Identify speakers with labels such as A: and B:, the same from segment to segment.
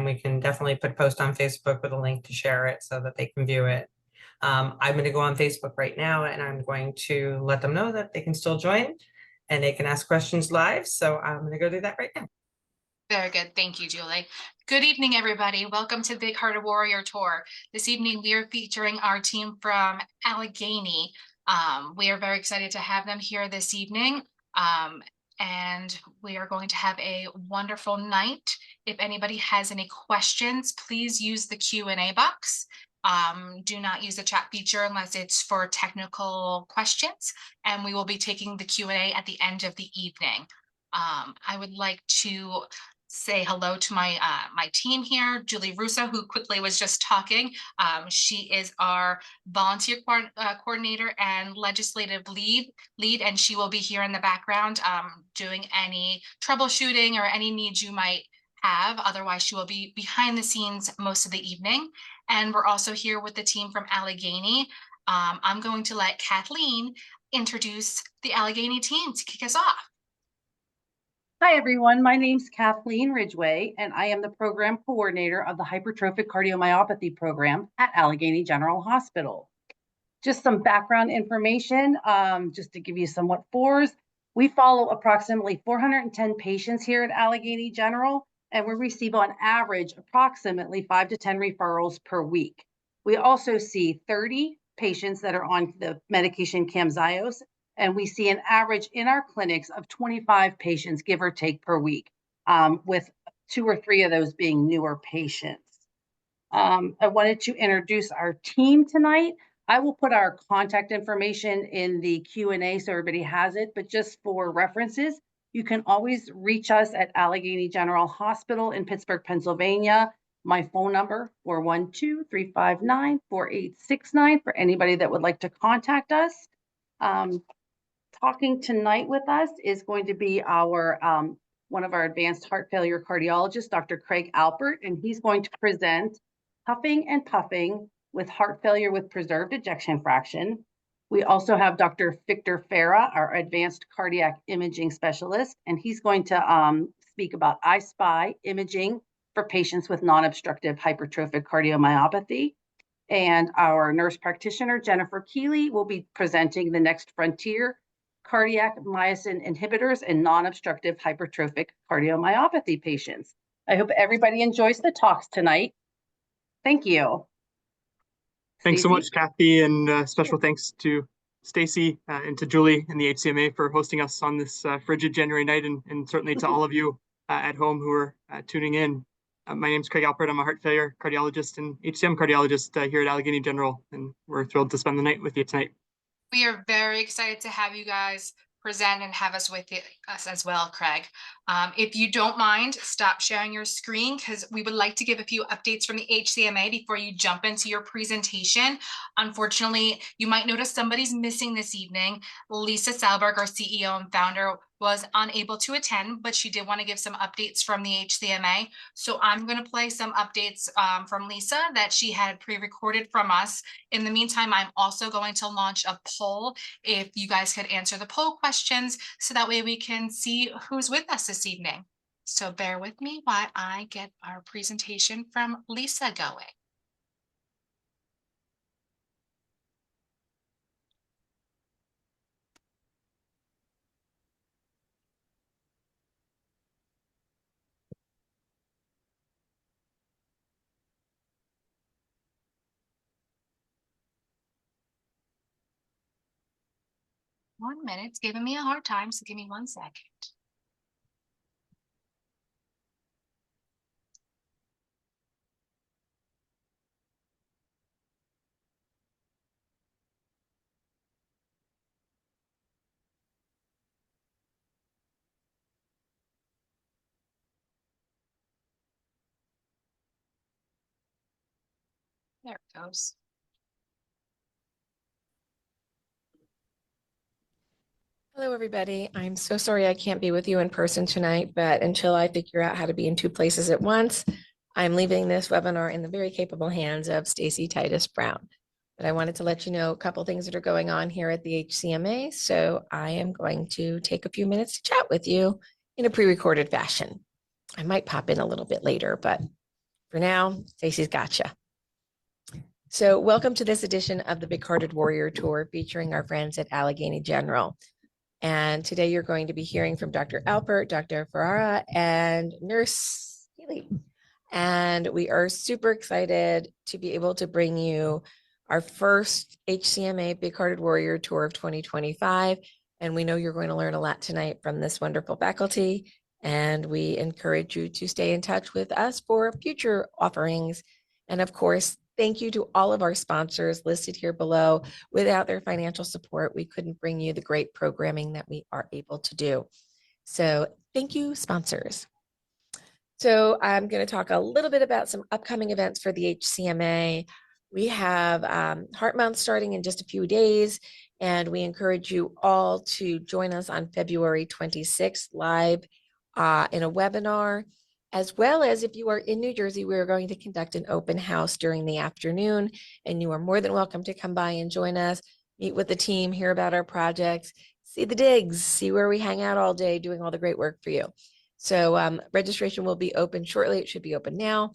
A: we can definitely put a post on Facebook with a link to share it so that they can view it. I'm going to go on Facebook right now and I'm going to let them know that they can still join and they can ask questions live. So I'm going to go do that right now.
B: Very good. Thank you, Julie. Good evening, everybody. Welcome to Bighearted Warrior Tour. This evening, we are featuring our team from Allegheny. We are very excited to have them here this evening. And we are going to have a wonderful night. If anybody has any questions, please use the Q&A box. Do not use the chat feature unless it's for technical questions. And we will be taking the Q&A at the end of the evening. I would like to say hello to my team here, Julie Russo, who quickly was just talking. She is our volunteer coordinator and legislative lead, and she will be here in the background doing any troubleshooting or any needs you might have. Otherwise, she will be behind the scenes most of the evening. And we're also here with the team from Allegheny. I'm going to let Kathleen introduce the Allegheny team to kick us off.
C: Hi, everyone. My name's Kathleen Ridgway, and I am the program coordinator of the hypertrophic cardiomyopathy program at Allegheny General Hospital. Just some background information, just to give you somewhat fours. We follow approximately 410 patients here at Allegheny General, and we receive on average approximately 5 to 10 referrals per week. We also see 30 patients that are on the medication Camzyos, and we see an average in our clinics of 25 patients, give or take, per week, with 2 or 3 of those being newer patients. I wanted to introduce our team tonight. I will put our contact information in the Q&A so everybody has it, but just for references, you can always reach us at Allegheny General Hospital in Pittsburgh, Pennsylvania. My phone number, 412-359-4869, for anybody that would like to contact us. Talking tonight with us is going to be our one of our advanced heart failure cardiologists, Dr. Craig Alpert, and he's going to present Huffing and Puffing with Heart Failure with Preserved Ejection Fraction. We also have Dr. Victor Farah, our advanced cardiac imaging specialist, and he's going to speak about I-SPY imaging for patients with non-obstructive hypertrophic cardiomyopathy. And our nurse practitioner, Jennifer Keeley, will be presenting the next frontier, cardiac myosin inhibitors in non-obstructive hypertrophic cardiomyopathy patients. I hope everybody enjoys the talks tonight. Thank you.
D: Thanks so much, Kathy, and special thanks to Stacy and to Julie and the HCMA for hosting us on this frigid January night, and certainly to all of you at home who are tuning in. My name is Craig Alpert. I'm a heart failure cardiologist and HCM cardiologist here at Allegheny General, and we're thrilled to spend the night with you tonight.
B: We are very excited to have you guys present and have us with us as well, Craig. If you don't mind, stop sharing your screen because we would like to give a few updates from the HCMA before you jump into your presentation. Unfortunately, you might notice somebody's missing this evening. Lisa Salberg, our CEO and founder, was unable to attend, but she did want to give some updates from the HCMA. So I'm going to play some updates from Lisa that she had pre-recorded from us. In the meantime, I'm also going to launch a poll if you guys could answer the poll questions so that way we can see who's with us this evening. So bear with me while I get our presentation from Lisa going. One minute, it's giving me a hard time, so give me 1 second. There it goes.
E: Hello, everybody. I'm so sorry I can't be with you in person tonight, but until I figure out how to be in 2 places at once, I'm leaving this webinar in the very capable hands of Stacy Titus Brown. But I wanted to let you know a couple things that are going on here at the HCMA, so I am going to take a few minutes to chat with you in a pre-recorded fashion. I might pop in a little bit later, but For now, Stacy's gotcha. So welcome to this edition of the Bighearted Warrior Tour featuring our friends at Allegheny General. And today you're going to be hearing from Dr. Alpert, Dr. Ferrara, and Nurse Healy. And we are super excited to be able to bring you our first HCMA Bighearted Warrior Tour of 2025. And we know you're going to learn a lot tonight from this wonderful faculty. And we encourage you to stay in touch with us for future offerings. And of course, thank you to all of our sponsors listed here below. Without their financial support, we couldn't bring you the great programming that we are able to do. So thank you, sponsors. So I'm going to talk a little bit about some upcoming events for the HCMA. We have Heart Month starting in just a few days, and we encourage you all to join us on February 26th live in a webinar. As well as if you are in New Jersey, we are going to conduct an open house during the afternoon, and you are more than welcome to come by and join us, meet with the team, hear about our projects, see the digs, see where we hang out all day doing all the great work for you. So registration will be open shortly. It should be open now.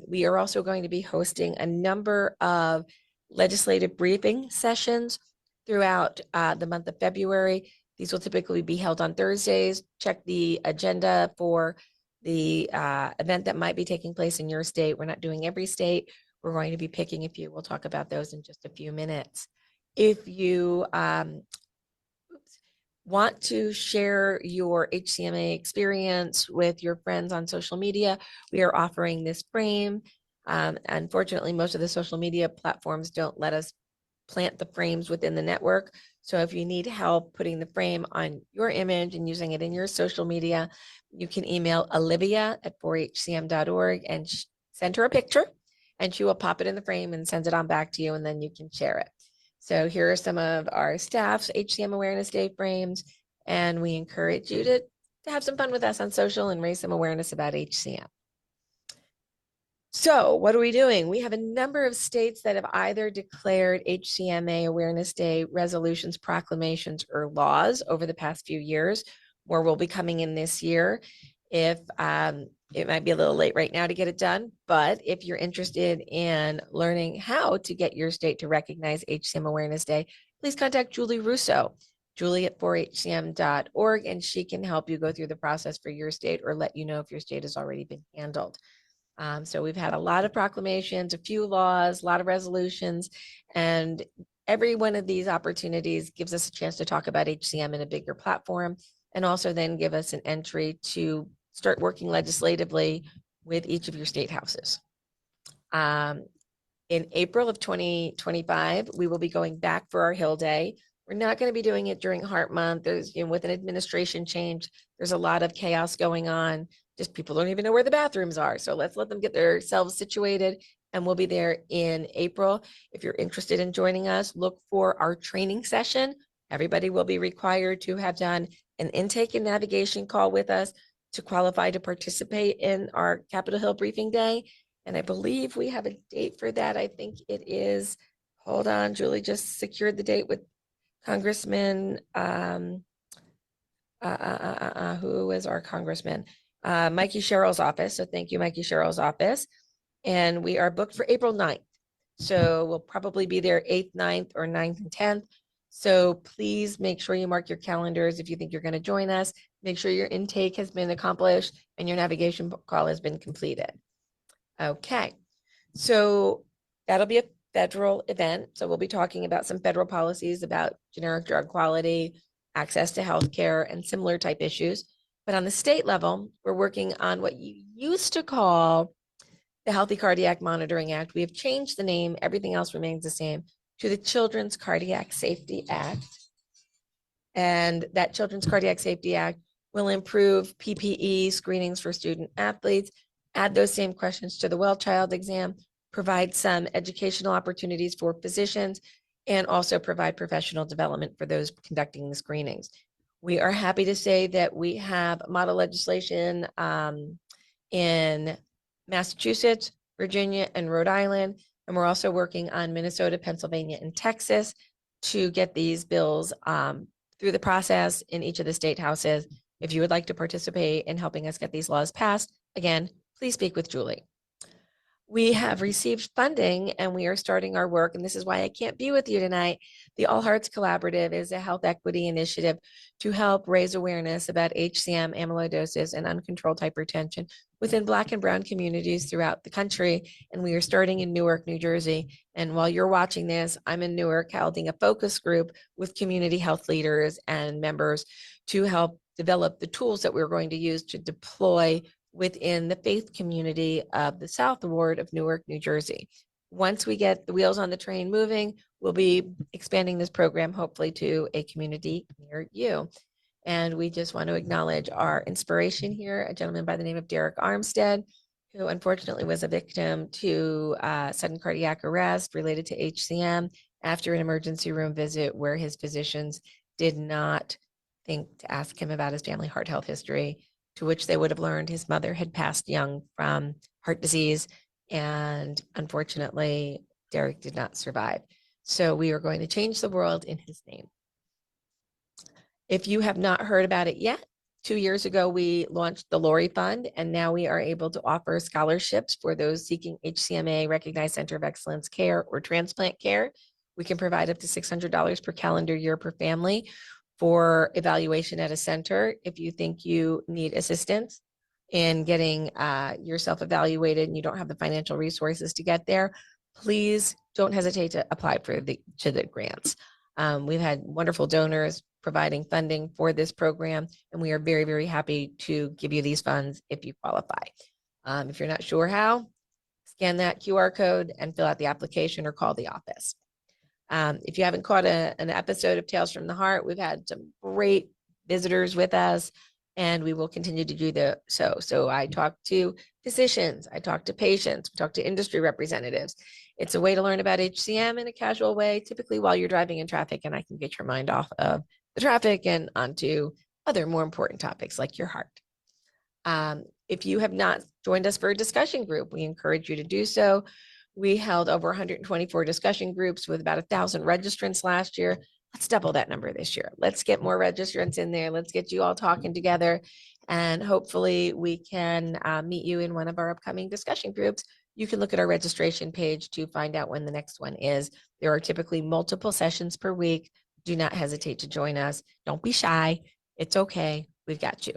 E: We are also going to be hosting a number of legislative briefing sessions throughout the month of February. These will typically be held on Thursdays. Check the agenda for the event that might be taking place in your state. We're not doing every state. We're going to be picking a few. We'll talk about those in just a few minutes. If you want to share your HCMA experience with your friends on social media, we are offering this frame. Unfortunately, most of the social media platforms don't let us plant the frames within the network. So if you need help putting the frame on your image and using it in your social media, you can email olivia@4hcm.org and send her a picture, and she will pop it in the frame and send it on back to you, and then you can share it. So here are some of our staff's HCM Awareness Day frames, and we encourage you to have some fun with us on social and raise some awareness about HCM. So what are we doing? We have a number of states that have either declared HCMA Awareness Day resolutions, proclamations, or laws over the past few years. More will be coming in this year. If it might be a little late right now to get it done, but if you're interested in learning how to get your state to recognize HCM Awareness Day, please contact Julie Russo, julie@4hcm.org, and she can help you go through the process for your state or let you know if your state has already been handled. So we've had a lot of proclamations, a few laws, a lot of resolutions, and every one of these opportunities gives us a chance to talk about HCM in a bigger platform, and also then give us an entry to start working legislatively with each of your state houses. In April of 2025, we will be going back for our Hill Day. We're not going to be doing it during Heart Month. There's, with an administration change, there's a lot of chaos going on. Just people don't even know where the bathrooms are. So let's let them get themselves situated, and we'll be there in April. If you're interested in joining us, look for our training session. Everybody will be required to have done an intake and navigation call with us to qualify to participate in our Capitol Hill Briefing Day. And I believe we have a date for that. I think it is, hold on, Julie just secured the date with Congressman, who is our congressman? Mikey Sherrill's office. So thank you, Mikey Sherrill's office. And we are booked for April 9th. So we'll probably be there 8th, 9th, or 9th and 10th. So please make sure you mark your calendars if you think you're going to join us. Make sure your intake has been accomplished and your navigation call has been completed. Okay, so that'll be a federal event. So we'll be talking about some federal policies about generic drug quality, access to healthcare, and similar type issues. But on the state level, we're working on what you used to call the Healthy Cardiac Monitoring Act. We have changed the name. Everything else remains the same, to the Children's Cardiac Safety Act. And that Children's Cardiac Safety Act will improve PPE screenings for student athletes, add those same questions to the well child exam, provide some educational opportunities for physicians, and also provide professional development for those conducting the screenings. We are happy to say that we have model legislation in Massachusetts, Virginia, and Rhode Island. And we're also working on Minnesota, Pennsylvania, and Texas to get these bills through the process in each of the state houses. If you would like to participate in helping us get these laws passed, again, please speak with Julie. We have received funding and we are starting our work. And this is why I can't be with you tonight. The All Hearts Collaborative is a health equity initiative to help raise awareness about HCM, amyloidosis, and uncontrolled hypertension within Black and Brown communities throughout the country. And we are starting in Newark, New Jersey. And while you're watching this, I'm in Newark holding a focus group with community health leaders and members to help develop the tools that we're going to use to deploy within the faith community of the South Ward of Newark, New Jersey. Once we get the wheels on the train moving, we'll be expanding this program hopefully to a community near you. And we just want to acknowledge our inspiration here, a gentleman by the name of Derek Armstead, who unfortunately was a victim to sudden cardiac arrest related to HCM after an emergency room visit where his physicians did not think to ask him about his family heart health history, to which they would have learned his mother had passed young from heart disease. And unfortunately, Derek did not survive. So we are going to change the world in his name. If you have not heard about it yet, 2 years ago, we launched the Lori Fund, and now we are able to offer scholarships for those seeking HCMA Recognized Center of Excellence care or transplant care. We can provide up to $600 per calendar year per family for evaluation at a center. If you think you need assistance in getting yourself evaluated and you don't have the financial resources to get there, please don't hesitate to apply for the grants. We've had wonderful donors providing funding for this program, and we are very, very happy to give you these funds if you qualify. If you're not sure how, scan that QR code and fill out the application or call the office. If you haven't caught an episode of Tales from the Heart, we've had some great visitors with us, and we will continue to do so. So I talk to physicians, I talk to patients, we talk to industry representatives. It's a way to learn about HCM in a casual way, typically while you're driving in traffic, and I can get your mind off of the traffic and onto other more important topics like your heart. If you have not joined us for a discussion group, we encourage you to do so. We held over 124 discussion groups with about 1,000 registrants last year. Let's double that number this year. Let's get more registrants in there. Let's get you all talking together. And hopefully we can meet you in one of our upcoming discussion groups. You can look at our registration page to find out when the next one is. There are typically multiple sessions per week. Do not hesitate to join us. Don't be shy. It's okay. We've got you.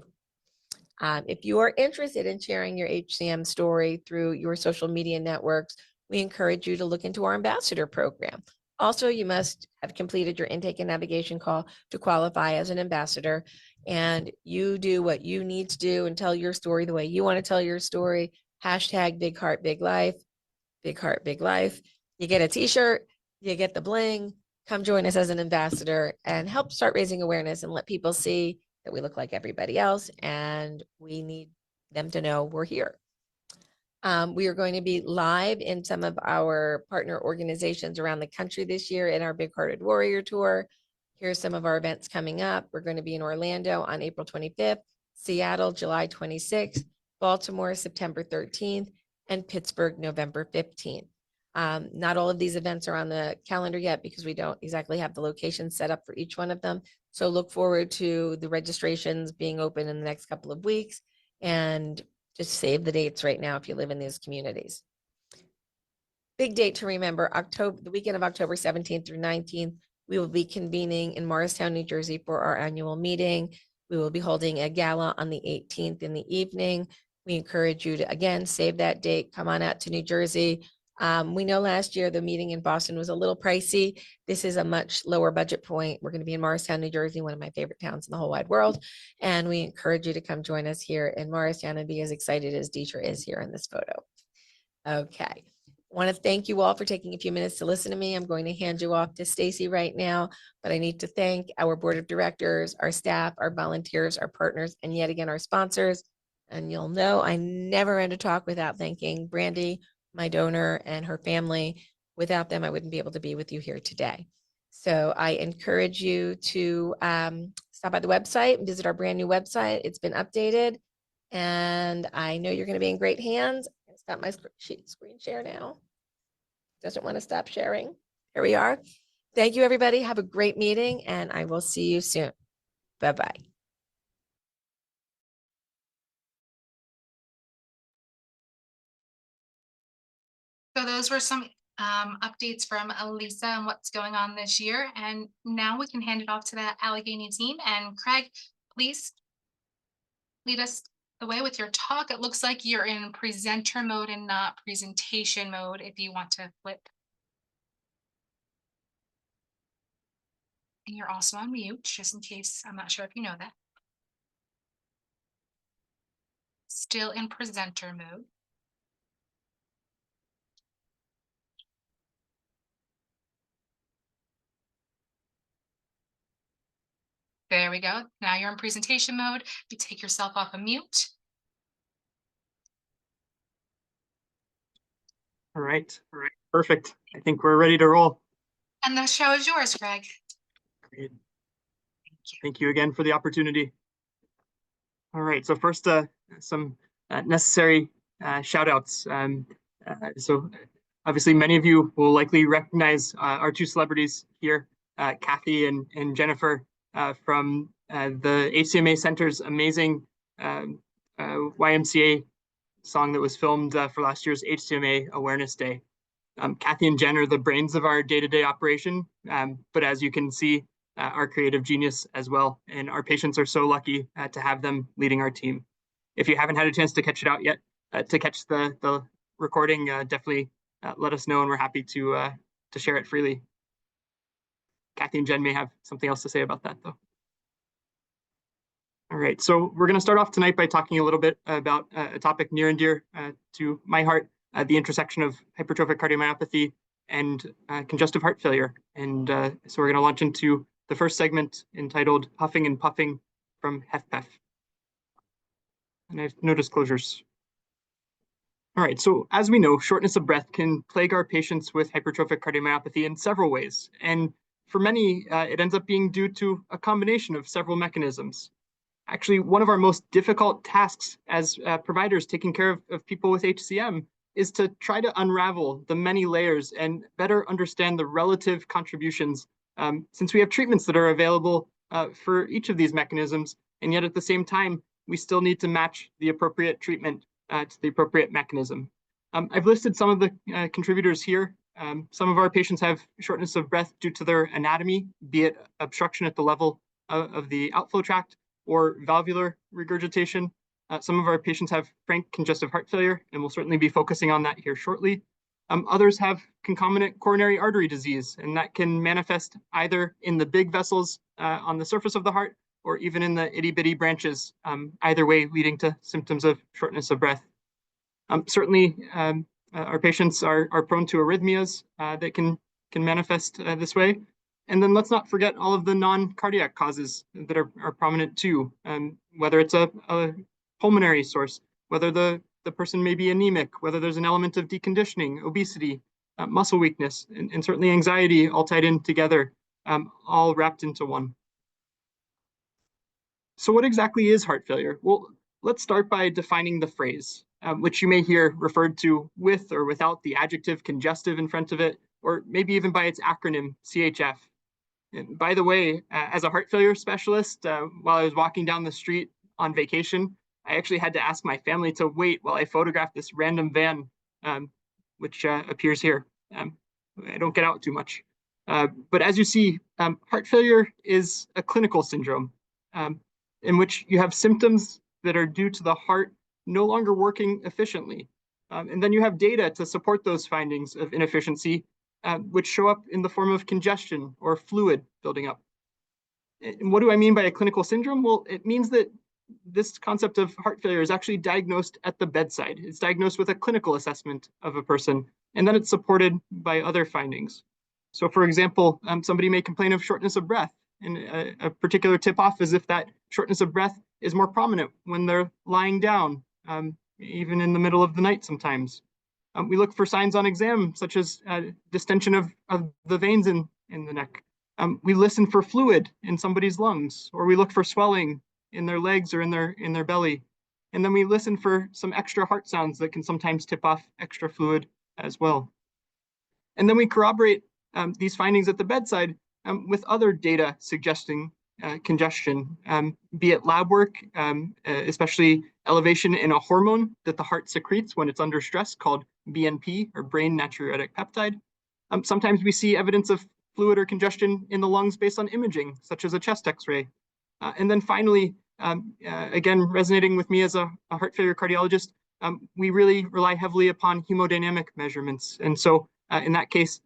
E: If you are interested in sharing your HCM story through your social media networks, we encourage you to look into our ambassador program. Also, you must have completed your intake and navigation call to qualify as an ambassador, and you do what you need to do and tell your story the way you want to tell your story. Hashtag Big Heart, Big Life, Big Heart, Big Life. You get a t-shirt, you get the bling. Come join us as an ambassador and help start raising awareness and let people see that we look like everybody else, and we need them to know we're here. We are going to be live in some of our partner organizations around the country this year in our Bighearted Warrior Tour. Here's some of our events coming up. We're going to be in Orlando on April 25th, Seattle, July 26th, Baltimore, September 13th, and Pittsburgh, November 15th. Not all of these events are on the calendar yet because we don't exactly have the location set up for each one of them. So look forward to the registrations being open in the next couple of weeks, and just save the dates right now if you live in these communities. Big date to remember, the weekend of October 17th through 19th, we will be convening in Morristown, New Jersey for our annual meeting. We will be holding a gala on the 18th in the evening. We encourage you to, again, save that date, come on out to New Jersey. We know last year the meeting in Boston was a little pricey. This is a much lower budget point. We're going to be in Morristown, New Jersey, one of my favorite towns in the whole wide world. And we encourage you to come join us here in Morristown and be as excited as Deetra is here in this photo. Okay. I want to thank you all for taking a few minutes to listen to me. I'm going to hand you off to Stacy right now, but I need to thank our board of directors, our staff, our volunteers, our partners, and yet again, our sponsors. And you'll know I never end a talk without thanking Brandy, my donor, and her family. Without them, I wouldn't be able to be with you here today. So I encourage you to stop by the website and visit our brand new website. It's been updated, and I know you're going to be in great hands. I'm going to stop my screen share now. Doesn't want to stop sharing. Here we are. Thank you, everybody. Have a great meeting, and I will see you soon. Bye-bye.
B: So those were some updates from Elisa and what's going on this year. And now we can hand it off to the Allegheny team. And Craig, please lead us the way with your talk. It looks like you're in presenter mode and not presentation mode if you want to flip. And you're also on mute, just in case. I'm not sure if you know that. Still in presenter mode. There we go. Now you're in presentation mode. You take yourself off of mute.
D: All right. Perfect. I think we're ready to roll.
B: And the show is yours, Greg.
D: Great. Thank you again for the opportunity. All right. So first, some necessary shout outs. So obviously many of you will likely recognize our two celebrities here, Kathy and Jennifer from the HCMA Center's amazing YMCA song that was filmed for last year's HCMA Awareness Day. Kathy and Jen are the brains of our day-to-day operation, but as you can see, our creative genius as well. And our patients are so lucky to have them leading our team. If you haven't had a chance to catch it out yet, to catch the recording, definitely let us know, and we're happy to share it freely. Kathy and Jen may have something else to say about that, though. All right, so we're going to start off tonight by talking a little bit about a topic near and dear to my heart, the intersection of hypertrophic cardiomyopathy and congestive heart failure. And so we're going to launch into the first segment entitled Huffing and Puffing from HFpEF. And I have no disclosures. All right, so as we know, shortness of breath can plague our patients with hypertrophic cardiomyopathy in several ways. And for many, it ends up being due to a combination of several mechanisms. Actually, one of our most difficult tasks as providers taking care of people with HCM is to try to unravel the many layers and better understand the relative contributions, since we have treatments that are available for each of these mechanisms, and yet at the same time, we still need to match the appropriate treatment to the appropriate mechanism. I've listed some of the contributors here. Some of our patients have shortness of breath due to their anatomy, be it obstruction at the level of the outflow tract or valvular regurgitation. Some of our patients have frank congestive heart failure, and we'll certainly be focusing on that here shortly. Others have concomitant coronary artery disease, and that can manifest either in the big vessels on the surface of the heart or even in the itty-bitty branches, either way leading to symptoms of shortness of breath. Certainly, our patients are prone to arrhythmias that can manifest this way. And then let's not forget all of the non-cardiac causes that are prominent too, whether it's a pulmonary source, whether the person may be anemic, whether there's an element of deconditioning, obesity, muscle weakness, and certainly anxiety all tied in together, all wrapped into one. So what exactly is heart failure? Well, let's start by defining the phrase, which you may hear referred to with or without the adjective congestive in front of it, or maybe even by its acronym, CHF. And by the way, as a heart failure specialist, while I was walking down the street on vacation, I actually had to ask my family to wait while I photographed this random van, which appears here. I don't get out too much. But as you see, heart failure is a clinical syndrome in which you have symptoms that are due to the heart no longer working efficiently. And then you have data to support those findings of inefficiency, which show up in the form of congestion or fluid building up. And what do I mean by a clinical syndrome? Well, it means that this concept of heart failure is actually diagnosed at the bedside. It's diagnosed with a clinical assessment of a person, and then it's supported by other findings. So for example, somebody may complain of shortness of breath, and a particular tip-off is if that shortness of breath is more prominent when they're lying down, even in the middle of the night sometimes. We look for signs on exam, such as distension of the veins in the neck. We listen for fluid in somebody's lungs, or we look for swelling in their legs or in their belly. And then we listen for some extra heart sounds that can sometimes tip off extra fluid as well. And then we corroborate these findings at the bedside with other data suggesting congestion, be it lab work, especially elevation in a hormone that the heart secretes when it's under stress called BNP, or brain natriuretic peptide. Sometimes we see evidence of fluid or congestion in the lungs based on imaging, such as a chest x-ray. And then finally, again, resonating with me as a heart failure cardiologist, we really rely heavily upon hemodynamic measurements. And so in that case,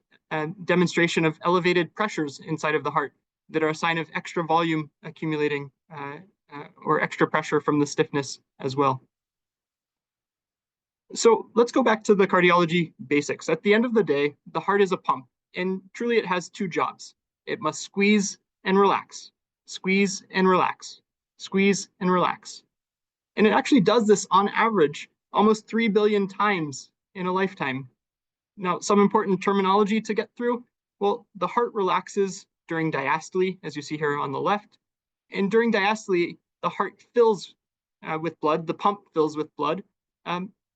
D: demonstration of elevated pressures inside of the heart that are a sign of extra volume accumulating or extra pressure from the stiffness as well. So let's go back to the cardiology basics. At the end of the day, the heart is a pump, and truly it has two jobs. It must squeeze and relax, squeeze and relax, squeeze and relax. And it actually does this on average almost 3 billion times in a lifetime. Now, some important terminology to get through. Well, the heart relaxes during diastole, as you see here on the left. And during diastole, the heart fills with blood, the pump fills with blood,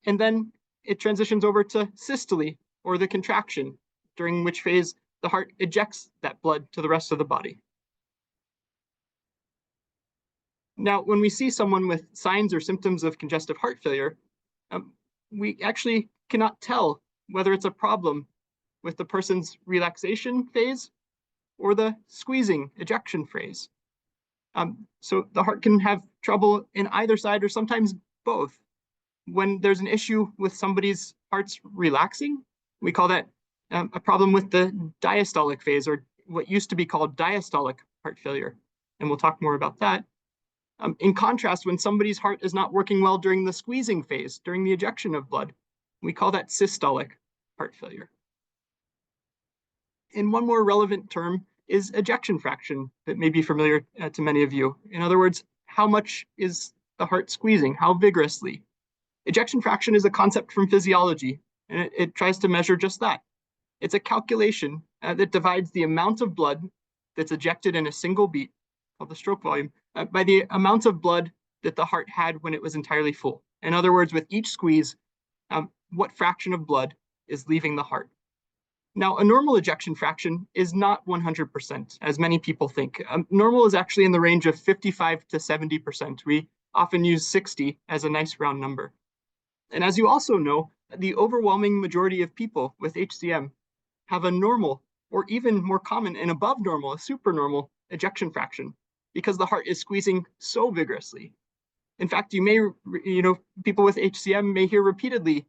D: and then it transitions over to systole, or the contraction, during which phase the heart ejects that blood to the rest of the body. Now, when we see someone with signs or symptoms of congestive heart failure, we actually cannot tell whether it's a problem with the person's relaxation phase or the squeezing ejection phase. So the heart can have trouble in either side or sometimes both. When there's an issue with somebody's heart's relaxing, we call that a problem with the diastolic phase, or what used to be called diastolic heart failure. And we'll talk more about that. In contrast, when somebody's heart is not working well during the squeezing phase, during the ejection of blood, we call that systolic heart failure. And one more relevant term is ejection fraction that may be familiar to many of you. In other words, how much is the heart squeezing? How vigorously? Ejection fraction is a concept from physiology, and it tries to measure just that. It's a calculation that divides the amount of blood that's ejected in a single beat, called the stroke volume, by the amount of blood that the heart had when it was entirely full. In other words, with each squeeze, what fraction of blood is leaving the heart. Now, a normal ejection fraction is not 100%, as many people think. Normal is actually in the range of 55 to 70%. We often use 60 as a nice round number. And as you also know, the overwhelming majority of people with HCM have a normal, or even more common and above normal, a supernormal ejection fraction, because the heart is squeezing so vigorously. In fact, people with HCM may hear repeatedly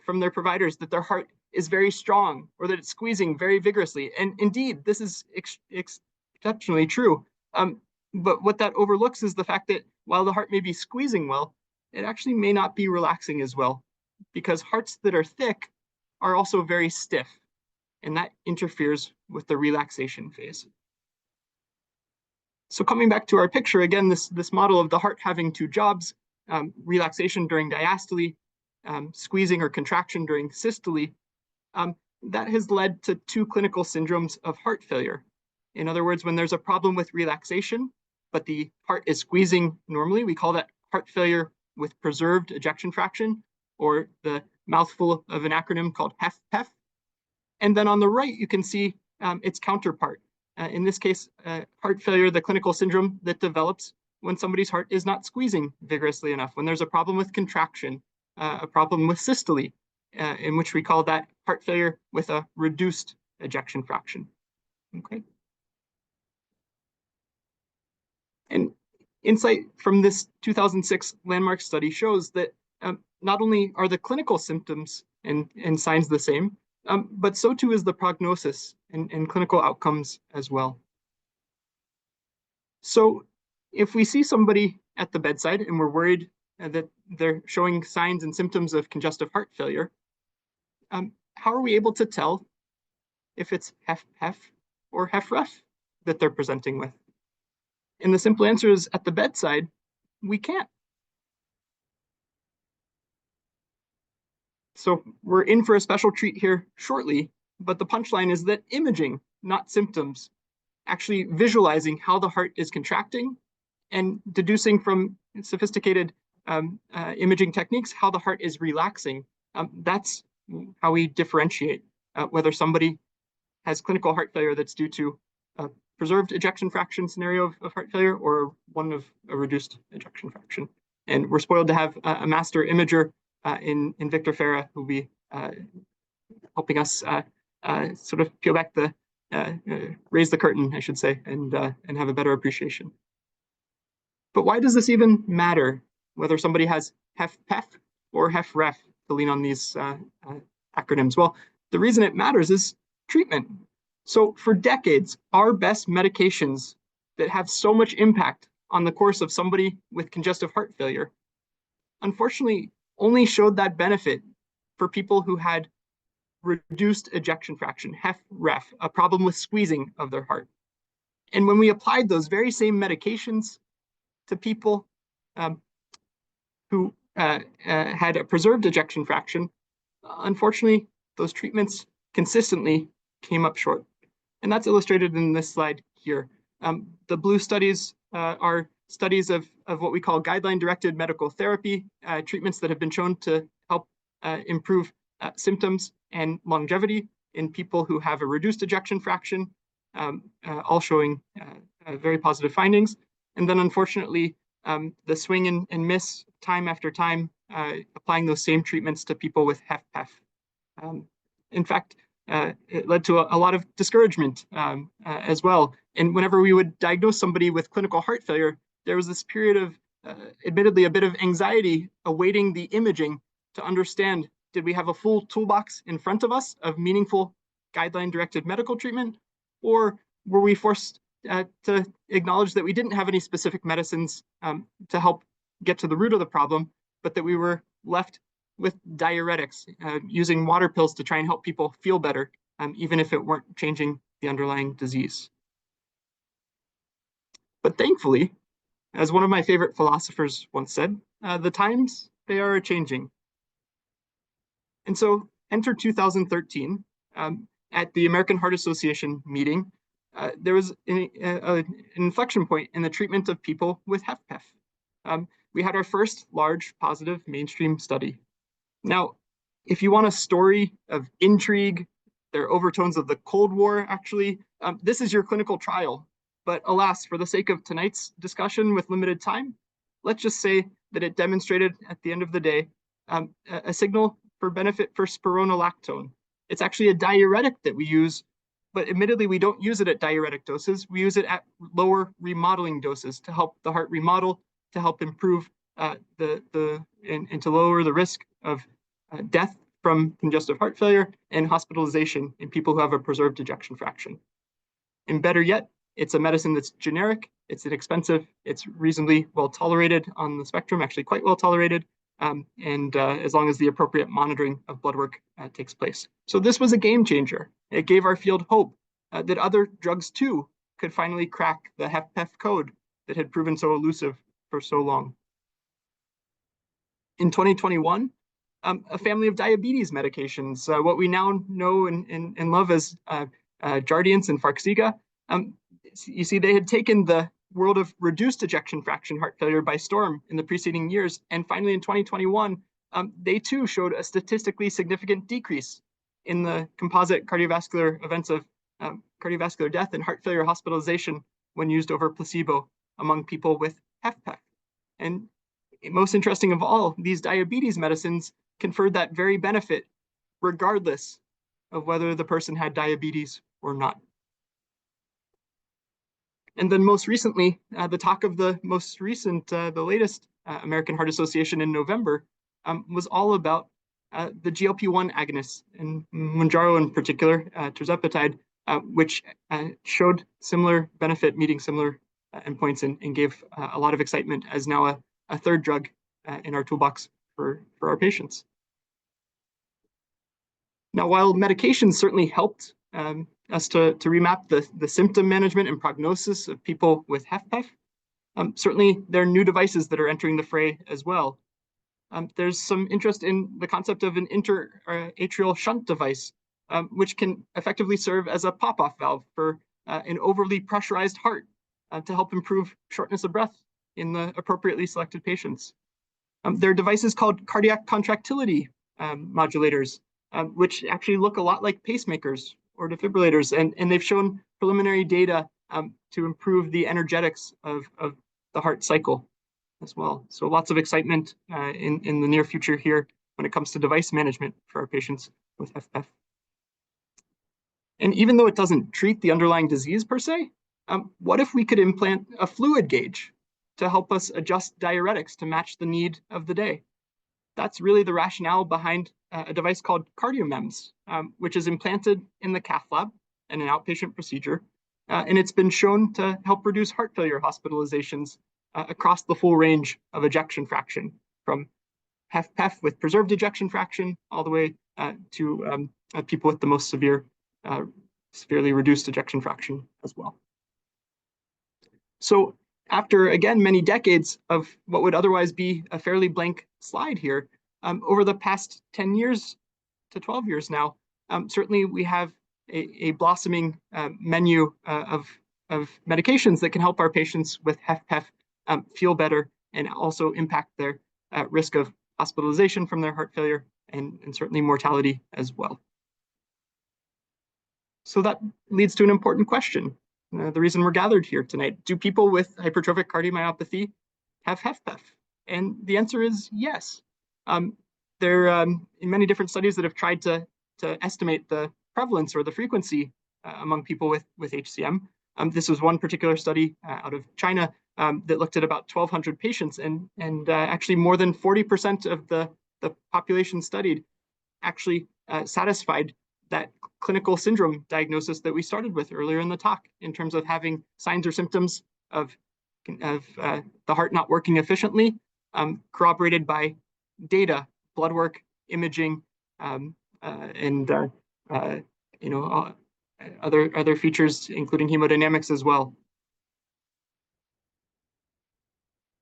D: from their providers that their heart is very strong, or that it's squeezing very vigorously. And indeed, this is exceptionally true. But what that overlooks is the fact that while the heart may be squeezing well, it actually may not be relaxing as well, because hearts that are thick are also very stiff, and that interferes with the relaxation phase. So coming back to our picture, again, this model of the heart having two jobs, relaxation during diastole, squeezing or contraction during systole, that has led to two clinical syndromes of heart failure. In other words, when there's a problem with relaxation, but the heart is squeezing normally, we call that heart failure with preserved ejection fraction, or the mouthful of an acronym called HFpEF. And then on the right, you can see its counterpart. In this case, heart failure, the clinical syndrome that develops when somebody's heart is not squeezing vigorously enough, when there's a problem with contraction, a problem with systole, in which we call that heart failure with a reduced ejection fraction. Okay. And insight from this 2006 landmark study shows that not only are the clinical symptoms and signs the same, but so too is the prognosis and clinical outcomes as well. So if we see somebody at the bedside and we're worried that they're showing signs and symptoms of congestive heart failure, how are we able to tell if it's HFpEF or HFrEF that they're presenting with? And the simple answer is, at the bedside, we can't. So we're in for a special treat here shortly, but the punchline is that imaging, not symptoms, actually visualizing how the heart is contracting and deducing from sophisticated imaging techniques how the heart is relaxing, that's how we differentiate whether somebody has clinical heart failure that's due to a preserved ejection fraction scenario of heart failure or one of a reduced ejection fraction. And we're spoiled to have a master imager in Victor Farah, who will be helping us sort of peel back the, raise the curtain, I should say, and have a better appreciation. But why does this even matter, whether somebody has HFpEF or HFrEF, to lean on these acronyms? Well, the reason it matters is treatment. So for decades, our best medications that have so much impact on the course of somebody with congestive heart failure, unfortunately, only showed that benefit for people who had reduced ejection fraction, HFrEF, a problem with squeezing of their heart. And when we applied those very same medications to people who had a preserved ejection fraction, unfortunately, those treatments consistently came up short. And that's illustrated in this slide here. The blue studies are studies of what we call guideline-directed medical therapy, treatments that have been shown to help improve symptoms and longevity in people who have a reduced ejection fraction, all showing very positive findings. And then unfortunately, the swing and miss time after time, applying those same treatments to people with HFpEF. In fact, it led to a lot of discouragement as well. And whenever we would diagnose somebody with clinical heart failure, there was this period of, admittedly, a bit of anxiety awaiting the imaging to understand, did we have a full toolbox in front of us of meaningful guideline-directed medical treatment, or were we forced to acknowledge that we didn't have any specific medicines to help get to the root of the problem, but that we were left with diuretics, using water pills to try and help people feel better, even if it weren't changing the underlying disease. But thankfully, as one of my favorite philosophers once said, the times, they are changing. And so enter 2013, at the American Heart Association meeting, there was an inflection point in the treatment of people with HFpEF. We had our first large positive mainstream study. Now, if you want a story of intrigue, there are overtones of the Cold War, actually, this is your clinical trial. But alas, for the sake of tonight's discussion with limited time, let's just say that it demonstrated at the end of the day a signal for benefit for spironolactone. It's actually a diuretic that we use, but admittedly, we don't use it at diuretic doses. We use it at lower remodeling doses to help the heart remodel, to help improve and to lower the risk of death from congestive heart failure and hospitalization in people who have a preserved ejection fraction. And better yet, it's a medicine that's generic, it's inexpensive, it's reasonably well tolerated on the spectrum, actually quite well tolerated, and as long as the appropriate monitoring of blood work takes place. So this was a game changer. It gave our field hope that other drugs too could finally crack the HFpEF code that had proven so elusive for so long. In 2021, a family of diabetes medications, what we now know and love as Jardiance and Farxiga, you see they had taken the world of reduced ejection fraction heart failure by storm in the preceding years. And finally, in 2021, they too showed a statistically significant decrease in the composite cardiovascular events of cardiovascular death and heart failure hospitalization when used over placebo among people with HFpEF. And most interesting of all, these diabetes medicines conferred that very benefit regardless of whether the person had diabetes or not. And then most recently, the talk of the most recent, the latest American Heart Association in November was all about the GLP-1 agonists, and Mounjaro in particular, tirzepatide, which showed similar benefit, meeting similar endpoints, and gave a lot of excitement as now a third drug in our toolbox for our patients. Now, while medications certainly helped us to remap the symptom management and prognosis of people with HFpEF, certainly there are new devices that are entering the fray as well. There's some interest in the concept of an interatrial shunt device, which can effectively serve as a pop-off valve for an overly pressurized heart to help improve shortness of breath in the appropriately selected patients. There are devices called cardiac contractility modulators, which actually look a lot like pacemakers or defibrillators, and they've shown preliminary data to improve the energetics of the heart cycle. as well. So lots of excitement in the near future here when it comes to device management for our patients with HFpEF. And even though it doesn't treat the underlying disease per se, what if we could implant a fluid gauge to help us adjust diuretics to match the need of the day? That's really the rationale behind a device called CardioMEMS, which is implanted in the cath lab in an outpatient procedure. And it's been shown to help reduce heart failure hospitalizations across the full range of ejection fraction, from HFpEF with preserved ejection fraction all the way to people with the most severely reduced ejection fraction as well. So after, again, many decades of what would otherwise be a fairly blank slide here, over the past 10 years to 12 years now, certainly we have a blossoming menu of medications that can help our patients with HFpEF feel better and also impact their risk of hospitalization from their heart failure and certainly mortality as well. So that leads to an important question. The reason we're gathered here tonight: do people with hypertrophic cardiomyopathy have HFpEF? And the answer is yes. There are many different studies that have tried to estimate the prevalence or the frequency among people with HCM. This was one particular study out of China that looked at about 1,200 patients, and actually more than 40% of the population studied actually satisfied that clinical syndrome diagnosis that we started with earlier in the talk, in terms of having signs or symptoms of the heart not working efficiently, corroborated by data, blood work, imaging, and other features, including hemodynamics as well.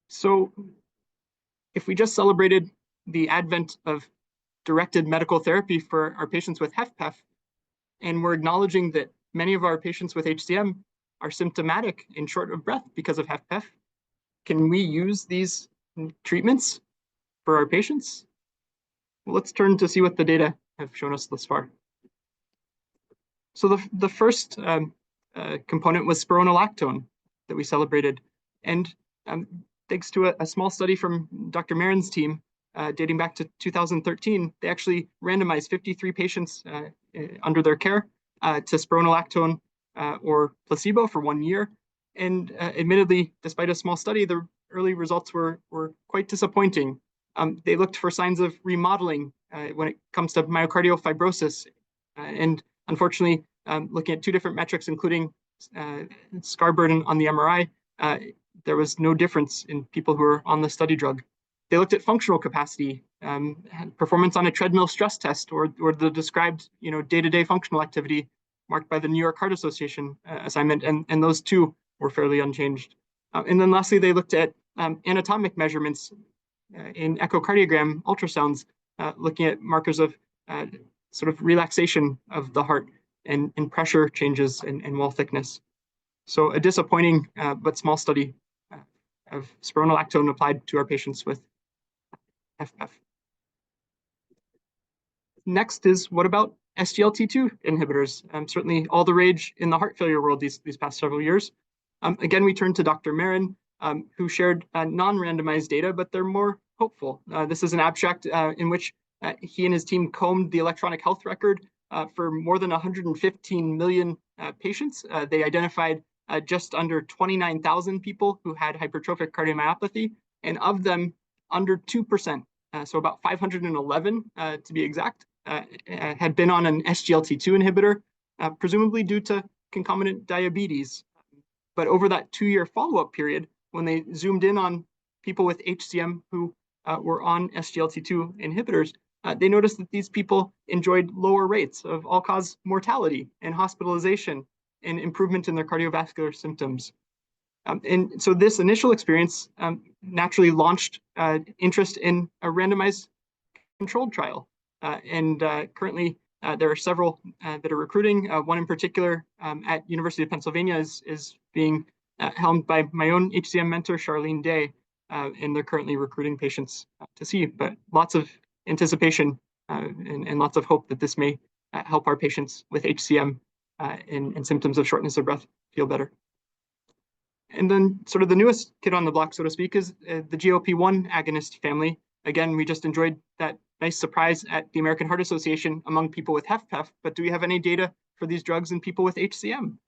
D: So if we just celebrated the advent of directed medical therapy for our patients with HFpEF, and we're acknowledging that many of our patients with HCM are symptomatic and short of breath because of HFpEF, can we use these treatments for our patients? Well, let's turn to see what the data have shown us thus far. So the first component was spironolactone that we celebrated. And thanks to a small study from Dr. Marin's team dating back to 2013, they actually randomized 53 patients under their care to spironolactone or placebo for 1 year. And admittedly, despite a small study, the early results were quite disappointing. They looked for signs of remodeling when it comes to myocardial fibrosis. And unfortunately, looking at two different metrics, including scar burden on the MRI, there was no difference in people who were on the study drug. They looked at functional capacity, performance on a treadmill stress test, or the described day-to-day functional activity marked by the New York Heart Association assignment, and those two were fairly unchanged. And then lastly, they looked at anatomic measurements in echocardiogram ultrasounds, looking at markers of sort of relaxation of the heart and pressure changes and wall thickness. So a disappointing but small study of spironolactone applied to our patients with HFpEF. Next is, what about SGLT2 inhibitors? Certainly all the rage in the heart failure world these past several years. Again, we turn to Dr. Marin, who shared non-randomized data, but they're more hopeful. This is an abstract in which he and his team combed the electronic health record for more than 115 million patients. They identified just under 29,000 people who had hypertrophic cardiomyopathy, and of them, under 2%, so about 511 to be exact, had been on an SGLT2 inhibitor, presumably due to concomitant diabetes. But over that 2-year follow-up period, when they zoomed in on people with HCM who were on SGLT2 inhibitors, they noticed that these people enjoyed lower rates of all-cause mortality and hospitalization and improvement in their cardiovascular symptoms. And so this initial experience naturally launched interest in a randomized controlled trial. And currently, there are several that are recruiting. One in particular at University of Pennsylvania is being helmed by my own HCM mentor, Charlene Day, and they're currently recruiting patients to see. But lots of anticipation and lots of hope that this may help our patients with HCM and symptoms of shortness of breath feel better. And then sort of the newest kid on the block, so to speak, is the GLP-1 agonist family. Again, we just enjoyed that nice surprise at the American Heart Association among people with HFpEF, but do we have any data for these drugs in people with HCM?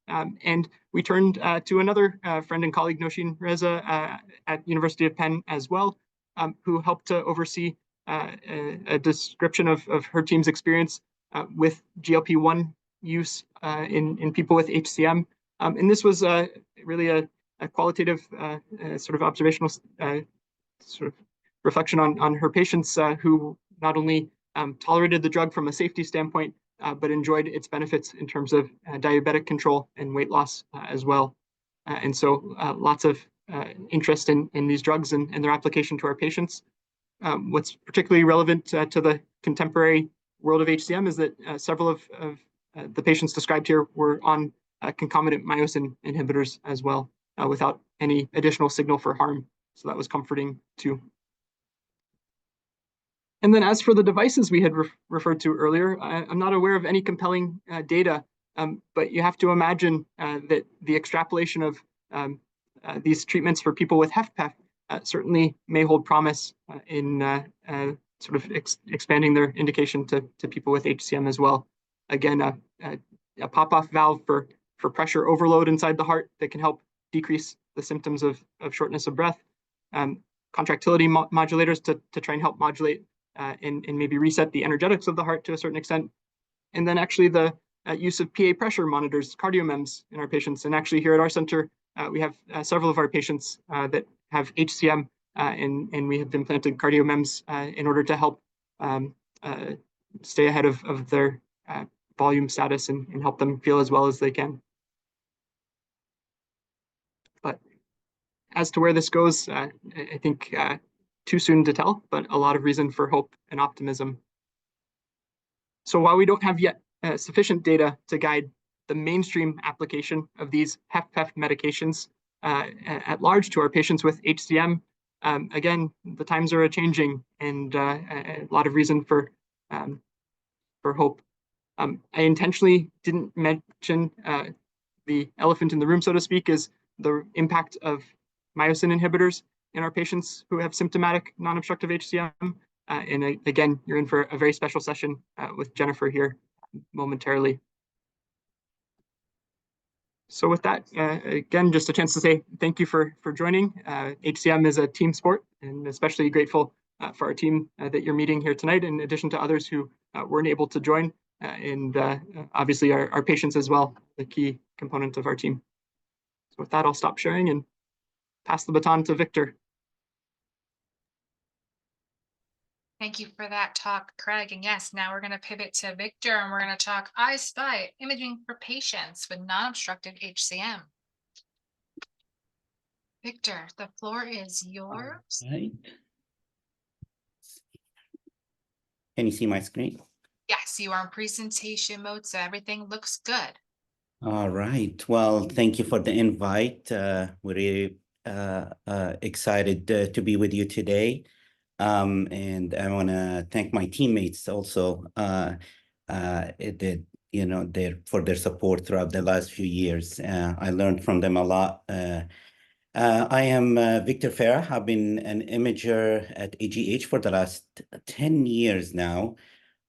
D: And we turned to another friend and colleague, Noshin Reza, at University of Penn as well, who helped to oversee a description of her team's experience with GLP-1 use in people with HCM. And this was really a qualitative sort of observational sort of reflection on her patients who not only tolerated the drug from a safety standpoint, but enjoyed its benefits in terms of diabetic control and weight loss as well. And so lots of interest in these drugs and their application to our patients. What's particularly relevant to the contemporary world of HCM is that several of the patients described here were on concomitant myosin inhibitors as well, without any additional signal for harm. So that was comforting too. And then as for the devices we had referred to earlier, I'm not aware of any compelling data, but you have to imagine that the extrapolation of these treatments for people with HFpEF certainly may hold promise in sort of expanding their indication to people with HCM as well. Again, a pop-off valve for pressure overload inside the heart that can help decrease the symptoms of shortness of breath. Contractility modulators to try and help modulate and maybe reset the energetics of the heart to a certain extent. And then actually the use of PA pressure monitors, cardiomems in our patients. And actually here at our center, we have several of our patients that have HCM and we have implanted cardiomems in order to help stay ahead of their volume status and help them feel as well as they can. But as to where this goes, I think too soon to tell, but a lot of reason for hope and optimism. So while we don't have yet sufficient data to guide the mainstream application of these HFpEF medications at large to our patients with HCM, again, the times are changing and a lot of reason for hope. I intentionally didn't mention the elephant in the room, so to speak, is the impact of myosin inhibitors in our patients who have symptomatic non-obstructive HCM. And again, you're in for a very special session with Jennifer here momentarily. So with that, again, just a chance to say thank you for joining. HCM is a team sport, and especially grateful for our team that you're meeting here tonight, in addition to others who weren't able to join, and obviously our patients as well, the key component of our team. So with that, I'll stop sharing and pass the baton to Victor.
B: Thank you for that talk, Craig. And yes, now we're going to pivot to Victor and we're going to talk I-SPY imaging for patients with non-obstructive HCM. Victor, the floor is yours.
F: Right. Can you see my screen?
B: Yes, you are in presentation mode, so everything looks good.
F: All right. Well, thank you for the invite. We're really excited to be with you today. And I want to thank my teammates also for their support throughout the last few years. I learned from them a lot. I am Victor Farah. I've been an imager at AGH for the last 10 years now.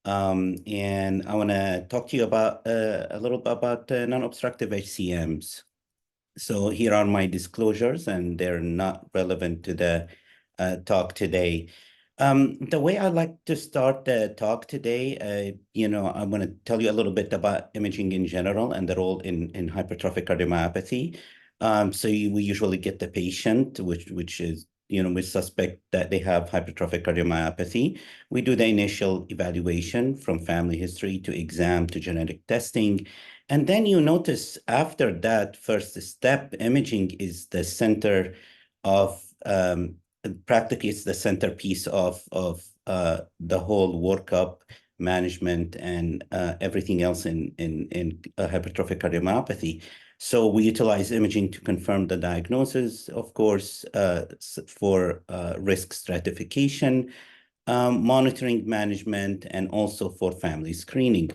F: And I want to talk to you about a little bit about non-obstructive HCMs. So here are my disclosures, and they're not relevant to the talk today. The way I like to start the talk today, I'm going to tell you a little bit about imaging in general and the role in hypertrophic cardiomyopathy. We usually get the patient, which is, we suspect that they have hypertrophic cardiomyopathy. We do the initial evaluation from family history to exam to genetic testing. And then you notice after that first step, imaging is the center of, practically it's the centerpiece of the whole workup, management, and everything else in hypertrophic cardiomyopathy. So we utilize imaging to confirm the diagnosis, of course, for risk stratification, monitoring, management, and also for family screening.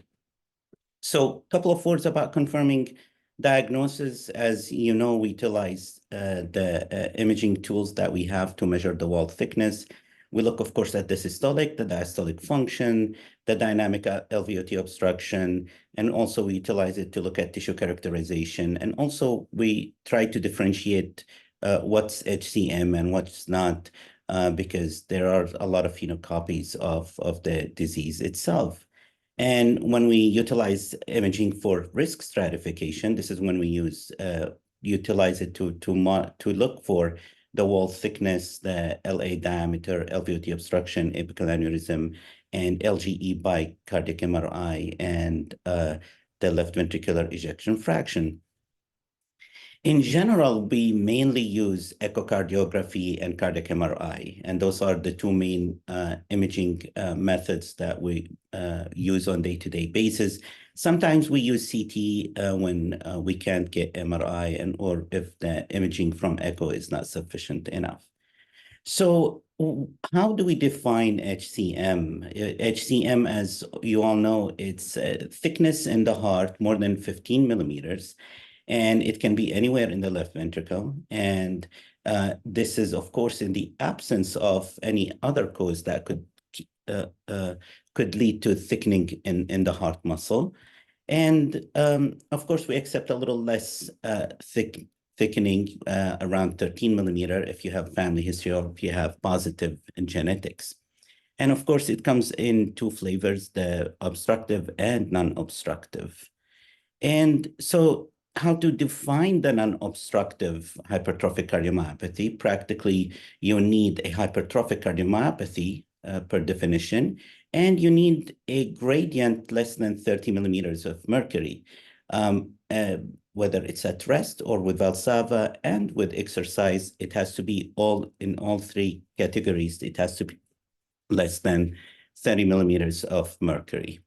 F: So a couple of words about confirming Diagnosis, as you know, we utilize the imaging tools that we have to measure the wall thickness. We look, of course, at the systolic, the diastolic function, the dynamic LVOT obstruction, and also we utilize it to look at tissue characterization. And also we try to differentiate what's HCM and what's not, because there are a lot of copies of the disease itself. And when we utilize imaging for risk stratification, this is when we utilize it to look for the wall thickness, the LA diameter, LVOT obstruction, apical aneurysm, and LGE by cardiac MRI, and the left ventricular ejection fraction. In general, we mainly use echocardiography and cardiac MRI, and those are the two main imaging methods that we use on day-to-day basis. Sometimes we use CT when we can't get MRI, or if the imaging from echo is not sufficient enough. So how do we define HCM? HCM, as you all know, it's thickness in the heart more than 15 millimeters. And it can be anywhere in the left ventricle. And this is, of course, in the absence of any other cause that could lead to thickening in the heart muscle. And of course, we accept a little less thickening, around 13 millimeter, if you have family history or if you have positive genetics. And of course, it comes in two flavors, the obstructive and non-obstructive. And so how to define the non-obstructive hypertrophic cardiomyopathy? Practically, you need a hypertrophic cardiomyopathy per definition, and you need a gradient less than 30 millimeters of mercury, whether it's at rest or with Valsalva and with exercise. It has to be in all three categories. It has to be less than 30 millimeters of mercury.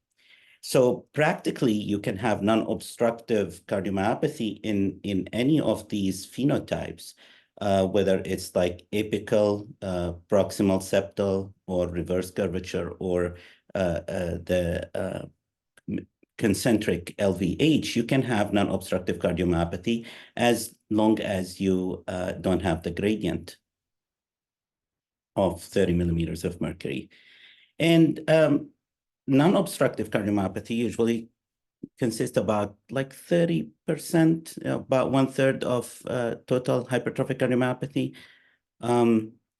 F: So practically, you can have non-obstructive cardiomyopathy in any of these phenotypes, whether it's like apical, proximal septal, or reverse curvature, or the concentric LVH. You can have non-obstructive cardiomyopathy as long as you don't have the gradient of 30 millimeters of mercury. And non-obstructive cardiomyopathy usually consists about like 30%, about 1/3 of total hypertrophic cardiomyopathy.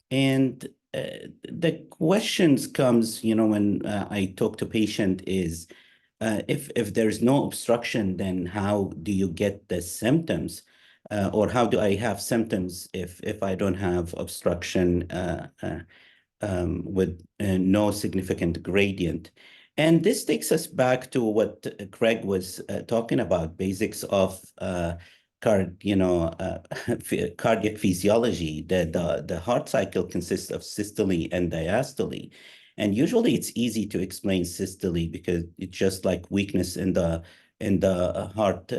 F: And the questions comes, when I talk to patient is, if there's no obstruction, then how do you get the symptoms? Or how do I have symptoms if I don't have obstruction with no significant gradient? And this takes us back to what Craig was talking about, basics of cardiac physiology. The heart cycle consists of systole and diastole. And usually it's easy to explain systole because it's just like weakness in the heart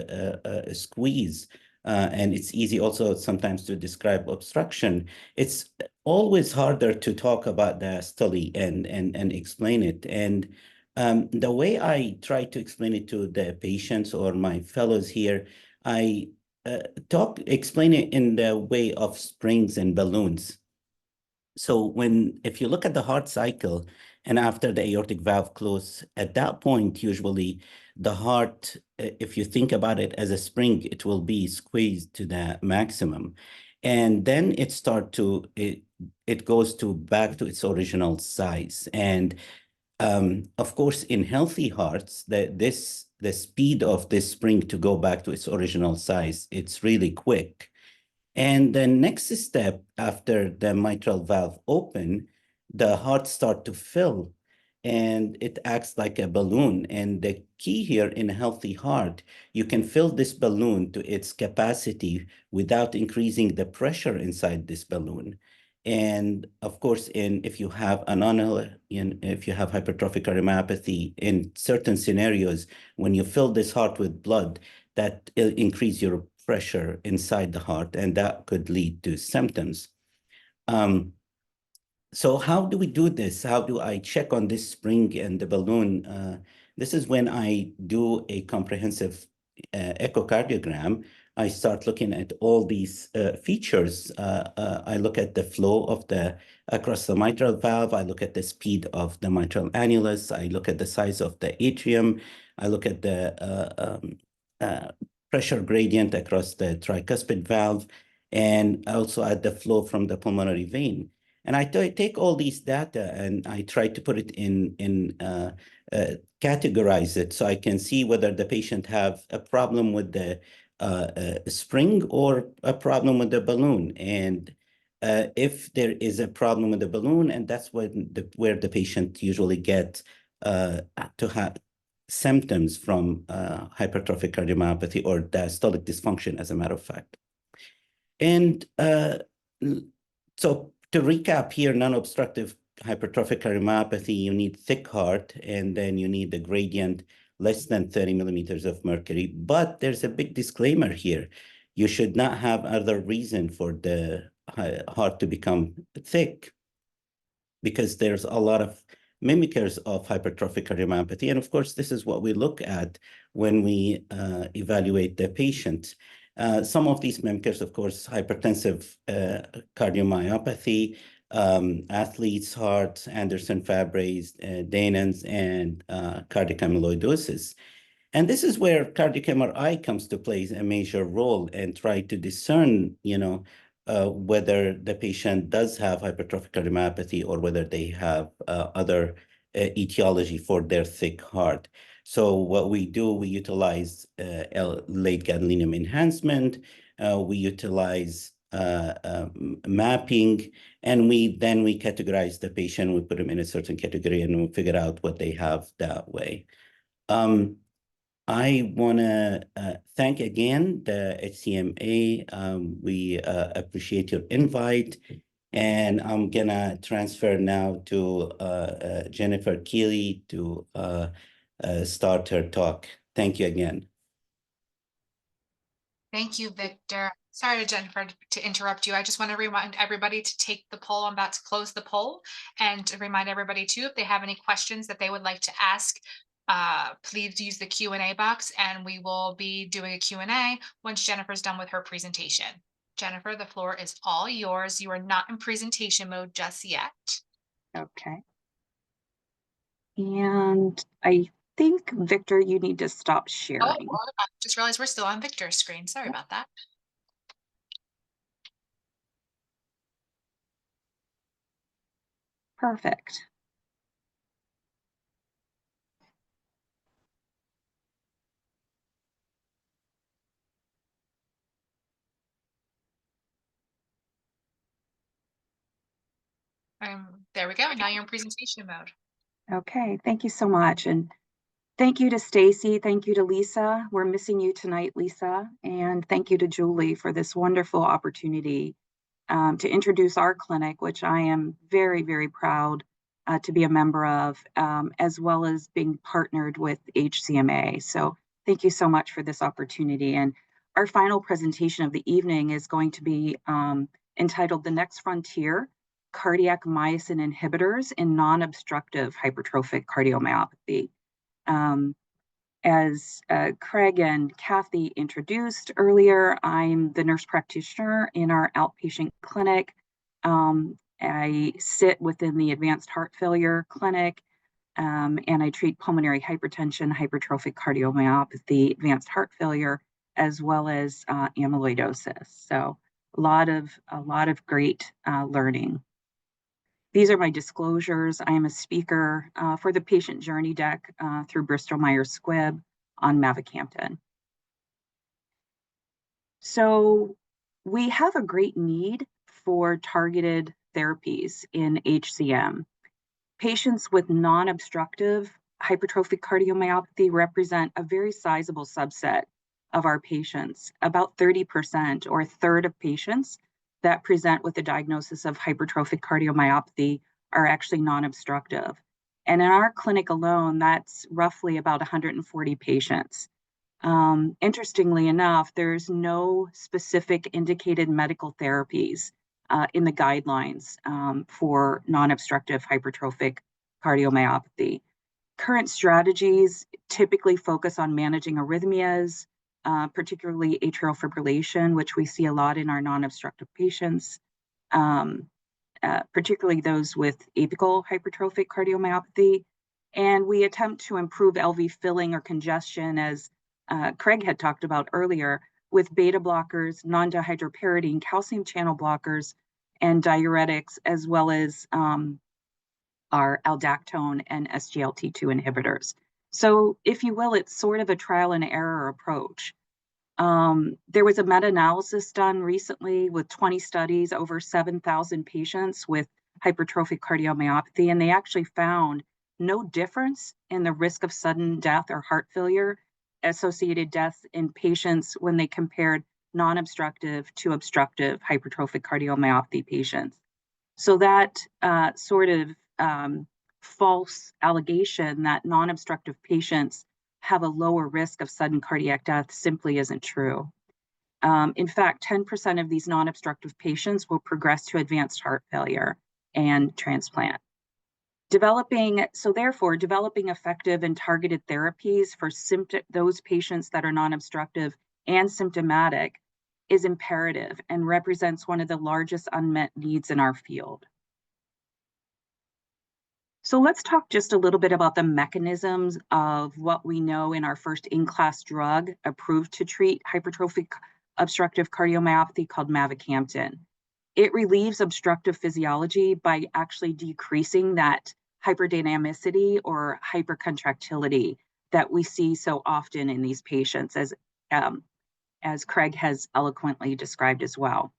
F: squeeze. And it's easy also sometimes to describe obstruction. It's always harder to talk about diastole and explain it. And the way I try to explain it to the patients or my fellows here, I explain it in the way of springs and balloons. So if you look at the heart cycle and after the aortic valve close, at that point, usually the heart, if you think about it as a spring, it will be squeezed to the maximum. And then it goes back to its original size. And of course, in healthy hearts, the speed of this spring to go back to its original size, it's really quick. And the next step after the mitral valve open, the heart start to fill and it acts like a balloon. And the key here in a healthy heart, you can fill this balloon to its capacity without increasing the pressure inside this balloon. And of course, if you have if you have hypertrophic cardiomyopathy, in certain scenarios, when you fill this heart with blood, that will increase your pressure inside the heart, and that could lead to symptoms. So how do we do this? How do I check on this spring and the balloon? This is when I do a comprehensive echocardiogram, I start looking at all these features. I look at the flow of across the mitral valve. I look at the speed of the mitral annulus. I look at the size of the atrium. I look at the pressure gradient across the tricuspid valve, and also at the flow from the pulmonary vein. And I take all these data and I try to put it categorize it so I can see whether the patient have a problem with the spring or a problem with the balloon. And if there is a problem with the balloon, and that's where the patient usually get to have symptoms from hypertrophic cardiomyopathy or diastolic dysfunction, as a matter of fact. And so to recap here, non-obstructive hypertrophic cardiomyopathy, you need thick heart, and then you need the gradient less than 30 millimeters of mercury. But there's a big disclaimer here. You should not have other reason for the heart to become thick, because there's a lot of mimickers of hypertrophic cardiomyopathy. And of course, this is what we look at when we evaluate the patient. Some of these mimickers, of course, hypertensive cardiomyopathy, athlete's heart, Anderson-Fabry's, Danon, and cardiac amyloidosis. And this is where cardiac MRI comes to play a major role and try to discern, whether the patient does have hypertrophic cardiomyopathy or whether they have other etiology for their thick heart. So what we do, we utilize late gadolinium enhancement, we utilize mapping, and we categorize the patient, we put them in a certain category, and we figure out what they have that way. I want to thank again the HCMA. We appreciate your invite. And I'm going to transfer now to Jennifer Keeley to start her talk. Thank you again.
B: Thank you, Victor. Sorry, Jennifer, to interrupt you. I just want to remind everybody to take the poll. I'm about to close the poll, and to remind everybody too, if they have any questions that they would like to ask, please use the Q&A box, and we will be doing a Q&A once Jennifer's done with her presentation. Jennifer, the floor is all yours. You are not in presentation mode just yet.
G: Okay. And I think, Victor, you need to stop sharing.
B: Oh, well, I just realized we're still on Victor's screen. Sorry about that.
G: Perfect.
B: There we go. Now you're in presentation mode.
G: Okay, thank you so much. And thank you to Stacy. Thank you to Lisa. We're missing you tonight, Lisa. And thank you to Julie for this wonderful opportunity to introduce our clinic, which I am very, very proud to be a member of, as well as being partnered with HCMA. So thank you so much for this opportunity. And our final presentation of the evening is going to be entitled The Next Frontier, Cardiac Myosin Inhibitors in Non-Obstructive Hypertrophic Cardiomyopathy. As Craig and Kathy introduced earlier, I'm the nurse practitioner in our outpatient clinic. I sit within the advanced heart failure clinic, and I treat pulmonary hypertension, hypertrophic cardiomyopathy, advanced heart failure, as well as amyloidosis. So a lot of great learning. These are my disclosures. I am a speaker for the patient journey deck through Bristol Myers Squibb on mavacamten. So we have a great need for targeted therapies in HCM. Patients with non-obstructive hypertrophic cardiomyopathy represent a very sizable subset of our patients. About 30% or a third of patients that present with a diagnosis of hypertrophic cardiomyopathy are actually non-obstructive. And in our clinic alone, that's roughly about 140 patients. Interestingly enough, there's no specific indicated medical therapies in the guidelines for non-obstructive hypertrophic cardiomyopathy. Current strategies typically focus on managing arrhythmias, particularly atrial fibrillation, which we see a lot in our non-obstructive patients, particularly those with apical hypertrophic cardiomyopathy. And we attempt to improve LV filling or congestion, as Craig had talked about earlier, with beta blockers, non-dihydropyridine, calcium channel blockers, and diuretics, as well as our aldactone and SGLT2 inhibitors. So if you will, it's sort of a trial and error approach. There was a meta-analysis done recently with 20 studies, over 7,000 patients with hypertrophic cardiomyopathy, and they actually found no difference in the risk of sudden death or heart failure associated deaths in patients when they compared non-obstructive to obstructive hypertrophic cardiomyopathy patients. So that sort of false allegation that non-obstructive patients have a lower risk of sudden cardiac death simply isn't true. In fact, 10% of these non-obstructive patients will progress to advanced heart failure and transplant. Developing effective and targeted therapies for those patients that are non-obstructive and symptomatic is imperative and represents one of the largest unmet needs in our field. So let's talk just a little bit about the mechanisms of what we know in our first in-class drug approved to treat hypertrophic obstructive cardiomyopathy called mavacamten. It relieves obstructive physiology by actually decreasing that hyperdynamicity or hypercontractility that we see so often in these patients, as Craig has eloquently described as well.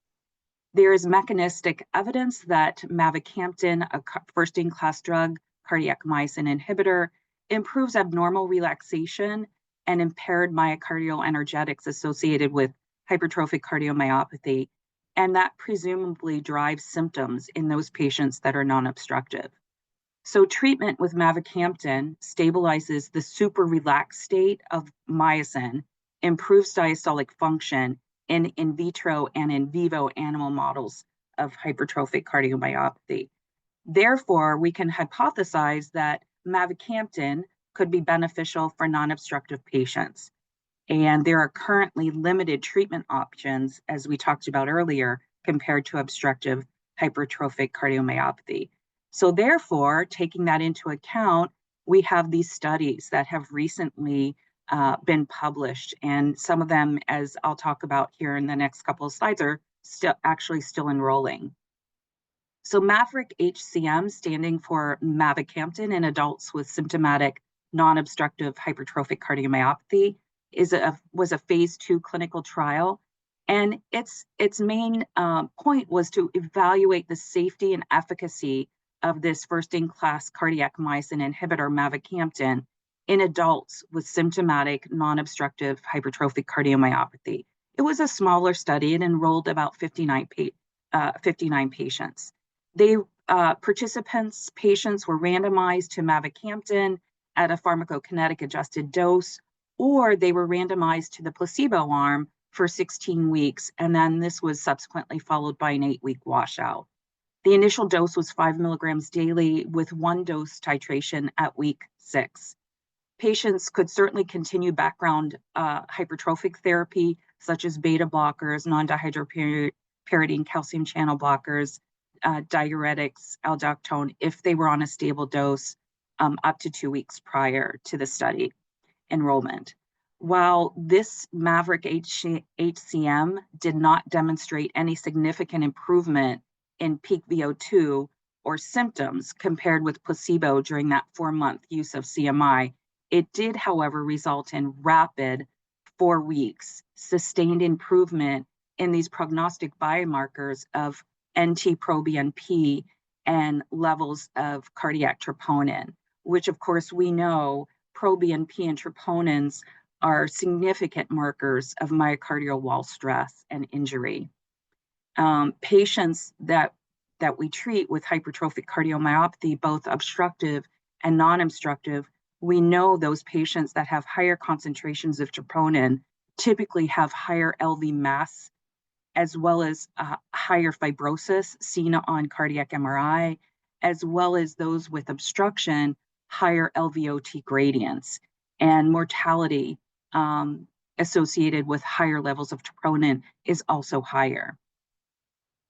G: There is mechanistic evidence that mavacamten, a first-in-class drug, cardiac myosin inhibitor, improves abnormal relaxation and impaired myocardial energetics associated with hypertrophic cardiomyopathy, and that presumably drives symptoms in those patients that are non-obstructive. So treatment with mavacamten stabilizes the super relaxed state of myosin, improves diastolic function in vitro and in vivo animal models of hypertrophic cardiomyopathy. Therefore, we can hypothesize that mavacamten could be beneficial for non-obstructive patients. And there are currently limited treatment options, as we talked about earlier, compared to obstructive hypertrophic cardiomyopathy. So therefore, taking that into account, we have these studies that have recently been published, and some of them, as I'll talk about here in the next couple of slides, are still enrolling. So Maverick HCM, standing for mavacamten in adults with symptomatic non-obstructive hypertrophic cardiomyopathy, was a phase 2 clinical trial, and its main point was to evaluate the safety and efficacy of this first-in-class cardiac myosin inhibitor, mavacamten, in adults with symptomatic non-obstructive hypertrophic cardiomyopathy. It was a smaller study. It enrolled about 59 patients. Patients were randomized to mavacamten at a pharmacokinetic adjusted dose, or they were randomized to the placebo arm for 16 weeks, and then this was subsequently followed by an 8-week washout. The initial dose was 5 milligrams daily with 1 dose titration at week 6. Patients could certainly continue background hypertrophic therapy, such as beta blockers, non-dihydropyridine calcium channel blockers, diuretics, aldactone, if they were on a stable dose up to 2 weeks prior to the study enrollment. While this Maverick HCM did not demonstrate any significant improvement in peak VO2 or symptoms compared with placebo during that 4-month use of CMI, it did, however, result in rapid 4 weeks sustained improvement in these prognostic biomarkers of NT-proBNP and levels of cardiac troponin, which of course we know proBNP and troponins are significant markers of myocardial wall stress and injury. Patients that we treat with hypertrophic cardiomyopathy, both obstructive and non-obstructive, we know those patients that have higher concentrations of troponin typically have higher LV mass, as well as higher fibrosis seen on cardiac MRI, as well as those with obstruction, higher LVOT gradients, and mortality associated with higher levels of troponin is also higher.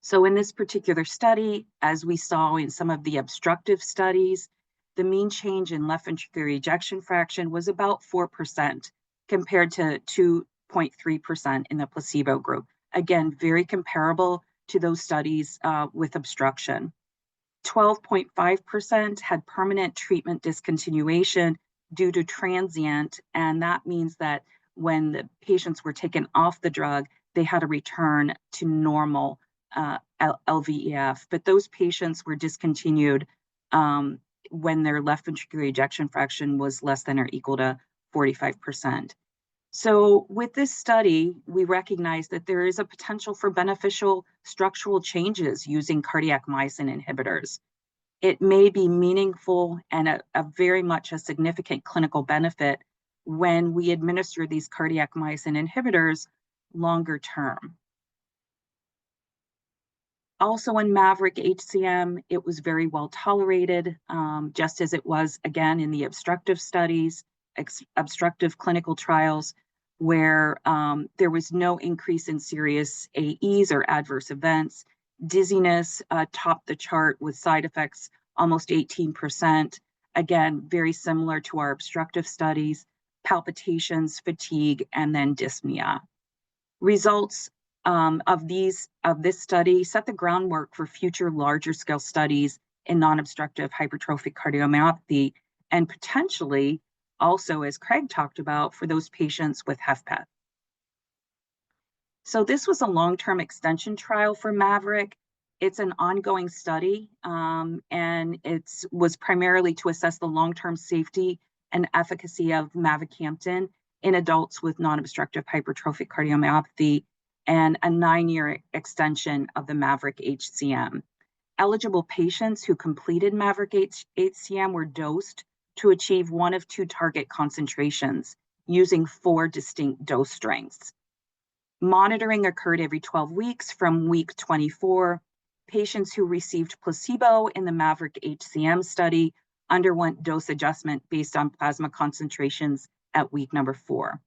G: So in this particular study, as we saw in some of the obstructive studies, the mean change in left ventricular ejection fraction was about 4% compared to 2.3% in the placebo group. Again, very comparable to those studies with obstruction. 12.5% had permanent treatment discontinuation due to transient, and that means that when the patients were taken off the drug, they had a return to normal LVEF, but those patients were discontinued when their left ventricular ejection fraction was less than or equal to 45%. So with this study, we recognize that there is a potential for beneficial structural changes using cardiac myosin inhibitors. It may be meaningful and a very much a significant clinical benefit when we administer these cardiac myosin inhibitors longer term. Also in Maverick HCM, it was very well tolerated, just as it was again in the obstructive studies, obstructive clinical trials, where there was no increase in serious AEs or adverse events. Dizziness topped the chart with side effects almost 18%. Again, very similar to our obstructive studies, palpitations, fatigue, and then dyspnea. Results of this study set the groundwork for future larger scale studies in non-obstructive hypertrophic cardiomyopathy, and potentially also, as Craig talked about, for those patients with HFpEF. So this was a long-term extension trial for Maverick. It's an ongoing study, and it was primarily to assess the long-term safety and efficacy of mavacamten in adults with non-obstructive hypertrophic cardiomyopathy, and a 9-year extension of the Maverick HCM. Eligible patients who completed Maverick HCM were dosed to achieve one of 2 target concentrations using 4 distinct dose strengths. Monitoring occurred every 12 weeks from week 24. Patients who received placebo in the Maverick HCM study underwent dose adjustment based on plasma concentrations at week number 4.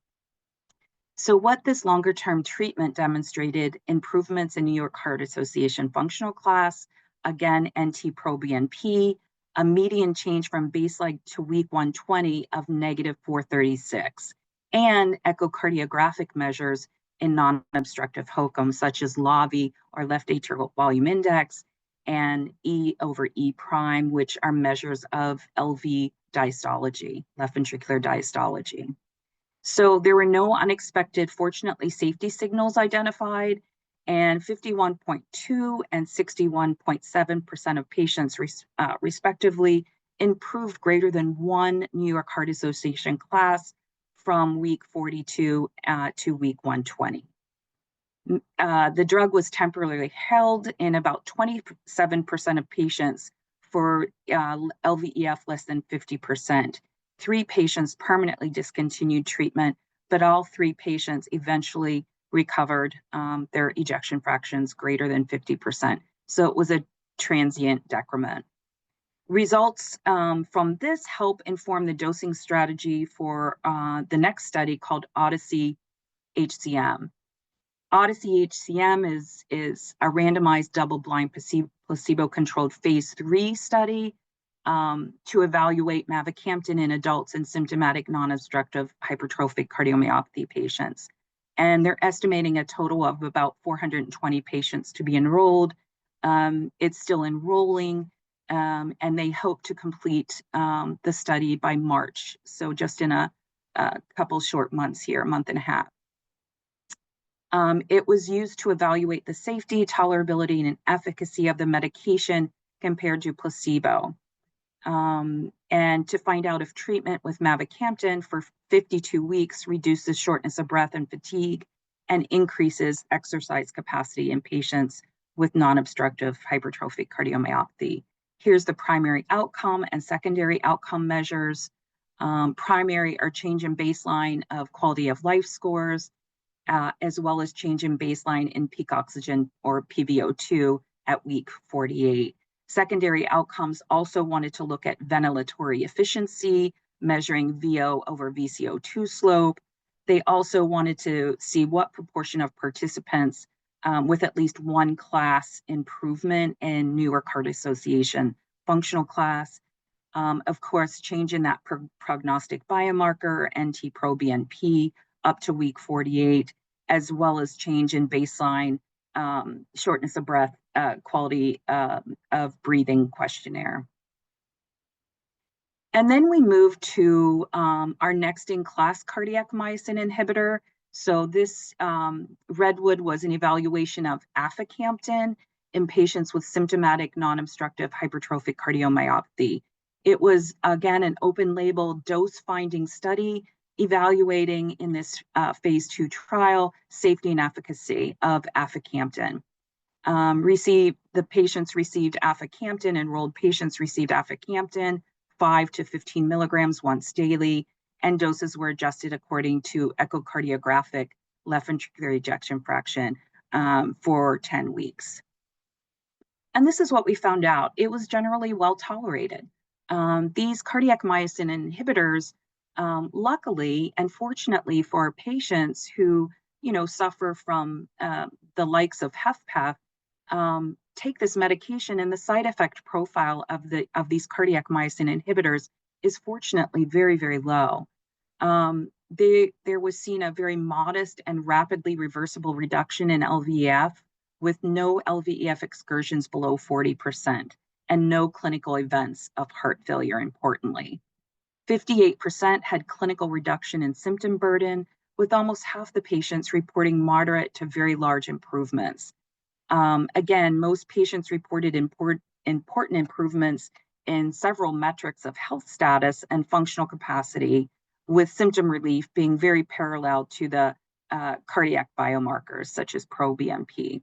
G: So what this longer term treatment demonstrated: improvements in New York Heart Association functional class, again, NT-proBNP, a median change from baseline to week 120 of -436, and echocardiographic measures in non-obstructive HOCM, such as LAVI, or left atrial volume index, and E/E prime, which are measures of LV diastology, left ventricular diastology. So there were no unexpected, fortunately, safety signals identified, and 51.2 and 61.7% of patients respectively improved greater than 1 New York Heart Association class from week 42 to week 120. The drug was temporarily held in about 27% of patients for LVEF less than 50%. 3 patients permanently discontinued treatment, but all 3 patients eventually recovered their ejection fractions greater than 50%. So it was a transient decrement. Results from this help inform the dosing strategy for the next study called Odyssey HCM. Odyssey HCM is a randomized double-blind placebo-controlled phase 3 study to evaluate mavacamten in adults and symptomatic non-obstructive hypertrophic cardiomyopathy patients. And they're estimating a total of about 420 patients to be enrolled. It's still enrolling, and they hope to complete the study by March. So just in a couple short months here, a month and a half. It was used to evaluate the safety, tolerability, and efficacy of the medication compared to placebo. And to find out if treatment with mavacamten for 52 weeks reduces shortness of breath and fatigue and increases exercise capacity in patients with non-obstructive hypertrophic cardiomyopathy. Here's the primary outcome and secondary outcome measures. Primary are change in baseline of quality of life scores, as well as change in baseline in peak oxygen or PVO2 at week 48. Secondary outcomes also wanted to look at ventilatory efficiency, measuring VO over VCO2 slope, They also wanted to see what proportion of participants with at least one class improvement in New York Heart Association functional class. Of course, change in that prognostic biomarker, NT-proBNP, up to week 48, as well as change in baseline shortness of breath, quality of breathing questionnaire. And then we move to our next in-class cardiac myosin inhibitor. So this Redwood was an evaluation of aficamten in patients with symptomatic non-obstructive hypertrophic cardiomyopathy. It was, again, an open label dose finding study evaluating in this phase 2 trial safety and efficacy of aficamten. The patients received aficamten, enrolled patients received aficamten, 5 to 15 milligrams once daily, and doses were adjusted according to echocardiographic left ventricular ejection fraction for 10 weeks. And this is what we found out. It was generally well tolerated. These cardiac myosin inhibitors, luckily and fortunately for patients who, suffer from the likes of HFpEF, take this medication, and the side effect profile of these cardiac myosin inhibitors is fortunately very, very low. There was seen a very modest and rapidly reversible reduction in LVEF with no LVEF excursions below 40% and no clinical events of heart failure, importantly. 58% had clinical reduction in symptom burden, with almost half the patients reporting moderate to very large improvements. Again, most patients reported important improvements in several metrics of health status and functional capacity, with symptom relief being very parallel to the cardiac biomarkers such as proBNP.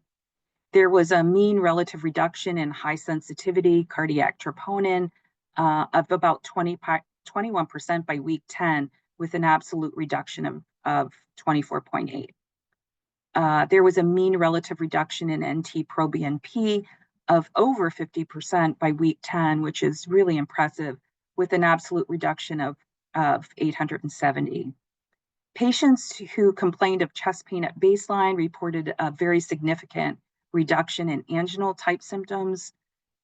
G: There was a mean relative reduction in high sensitivity cardiac troponin of about 21% by week 10, with an absolute reduction of 24.8. There was a mean relative reduction in NT-proBNP of over 50% by week 10, which is really impressive, with an absolute reduction of 870. Patients who complained of chest pain at baseline reported a very significant reduction in anginal type symptoms,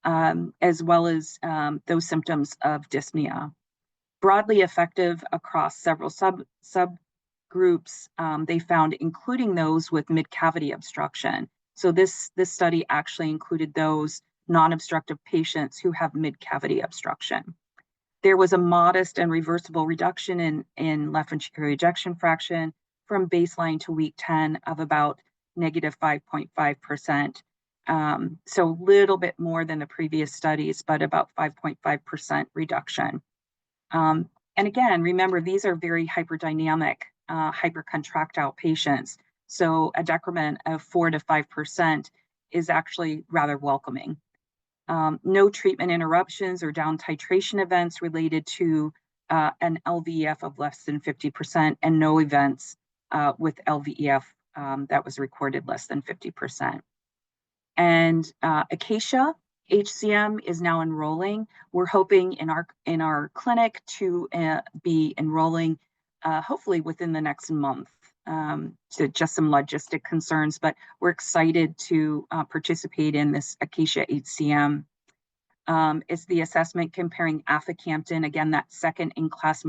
G: as well as those symptoms of dyspnea. Broadly effective across several subgroups, they found, including those with mid-cavity obstruction. So this study actually included those non-obstructive patients who have mid-cavity obstruction. There was a modest and reversible reduction in left ventricular ejection fraction from baseline to week 10 of about negative 5.5%. So a little bit more than the previous studies, but about 5.5% reduction. And again, remember, these are very hyperdynamic, hypercontractile patients. So a decrement of 4 to 5% is actually rather welcoming. No treatment interruptions or down titration events related to an LVEF of less than 50%, and no events with LVEF that was recorded less than 50%. And Acacia HCM is now enrolling. We're hoping in our clinic to be enrolling hopefully within the next month. So just some logistic concerns, but we're excited to participate in this Acacia HCM. It's the assessment comparing aficamten, again, that second in-class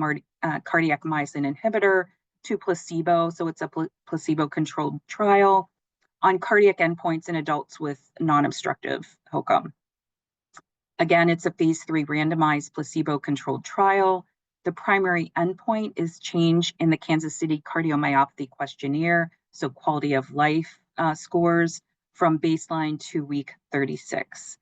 G: cardiac myosin inhibitor, to placebo. So it's a placebo-controlled trial on cardiac endpoints in adults with non-obstructive HOCM. Again, it's a phase 3 randomized placebo-controlled trial. The primary endpoint is change in the Kansas City Cardiomyopathy Questionnaire, so quality of life scores from baseline to week 36.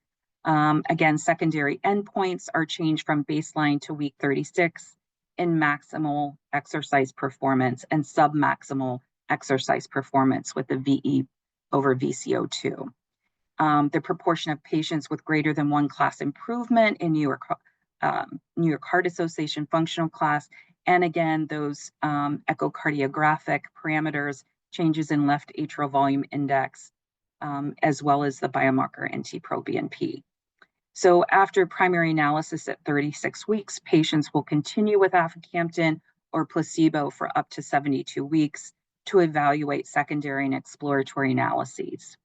G: Again, secondary endpoints are change from baseline to week 36 in maximal exercise performance and submaximal exercise performance with the VE over VCO2. The proportion of patients with greater than one class improvement in New York Heart Association functional class, and again, those echocardiographic parameters, changes in left atrial volume index, as well as the biomarker NT-proBNP. So after primary analysis at 36 weeks, patients will continue with aficamten or placebo for up to 72 weeks to evaluate secondary and exploratory analyses.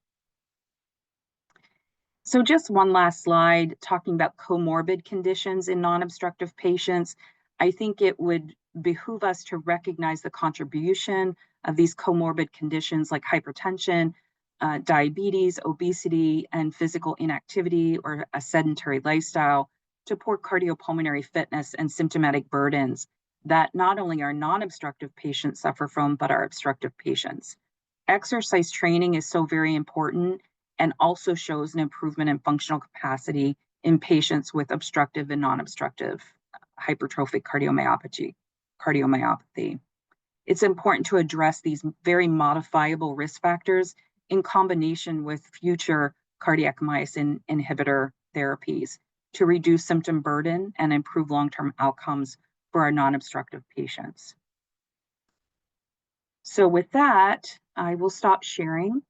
G: So just one last slide talking about comorbid conditions in non-obstructive patients. I think it would behoove us to recognize the contribution of these comorbid conditions like hypertension, diabetes, obesity, and physical inactivity or a sedentary lifestyle to poor cardiopulmonary fitness and symptomatic burdens that not only our non-obstructive patients suffer from, but our obstructive patients. Exercise training is so very important and also shows an improvement in functional capacity in patients with obstructive and non-obstructive hypertrophic cardiomyopathy. It's important to address these very modifiable risk factors in combination with future cardiac myosin inhibitor therapies to reduce symptom burden and improve long-term outcomes for our non-obstructive patients. So with that, I will stop sharing.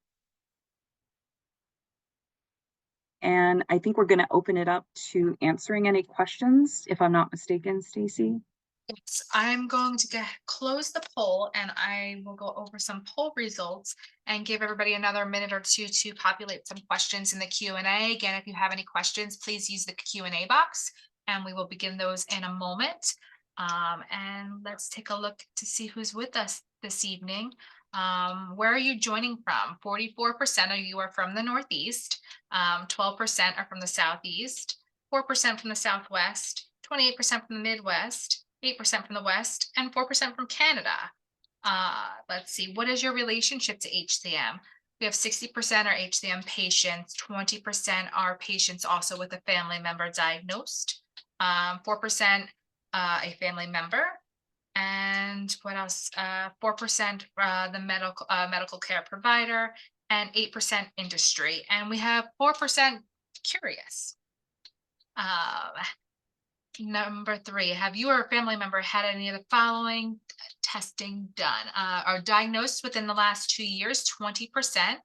G: And I think we're going to open it up to answering any questions, if I'm not mistaken, Stacy.
B: Yes, I'm going to close the poll and I will go over some poll results and give everybody another minute or two to populate some questions in the Q&A. Again, if you have any questions, please use the Q&A box and we will begin those in a moment. And let's take a look to see who's with us this evening. Where are you joining from? 44% of you are from the Northeast, 12% are from the Southeast, 4% from the Southwest, 28% from the Midwest, 8% from the West, and 4% from Canada. Let's see, what is your relationship to HCM? We have 60% are HCM patients, 20% are patients also with a family member diagnosed, 4% a family member, and what else? 4% the medical care provider, and 8% industry, and we have 4% curious. Number 3, have you or a family member had any of the following testing done? Are diagnosed within the last 2 years, 20%,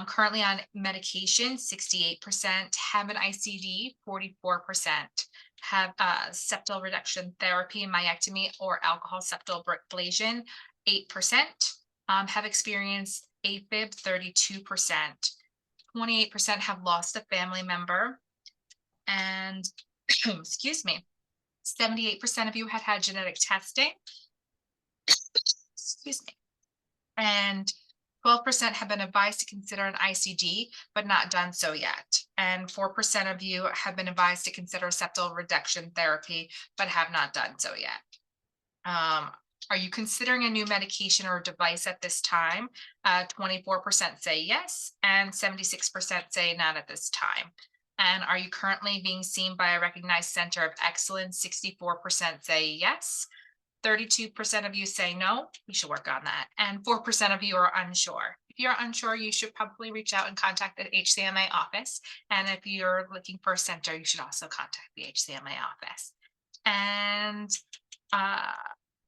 B: currently on medication, 68%, have an ICD, 44%, have septal reduction therapy, myectomy, or alcohol septal ablation, 8%, have experienced AFib, 32%, 28% have lost a family member, and excuse me, 78% of you had genetic testing, excuse me, and 12% have been advised to consider an ICD, but not done so yet. And 4% of you have been advised to consider septal reduction therapy, but have not done so yet. Are you considering a new medication or device at this time? 24% say yes, and 76% say not at this time. And are you currently being seen by a recognized center of excellence? 64% say yes. 32% of you say no, we should work on that. And 4% of you are unsure. If you're unsure, you should probably reach out and contact the HCMA office. And if you're looking for a center, you should also contact the HCMA office. And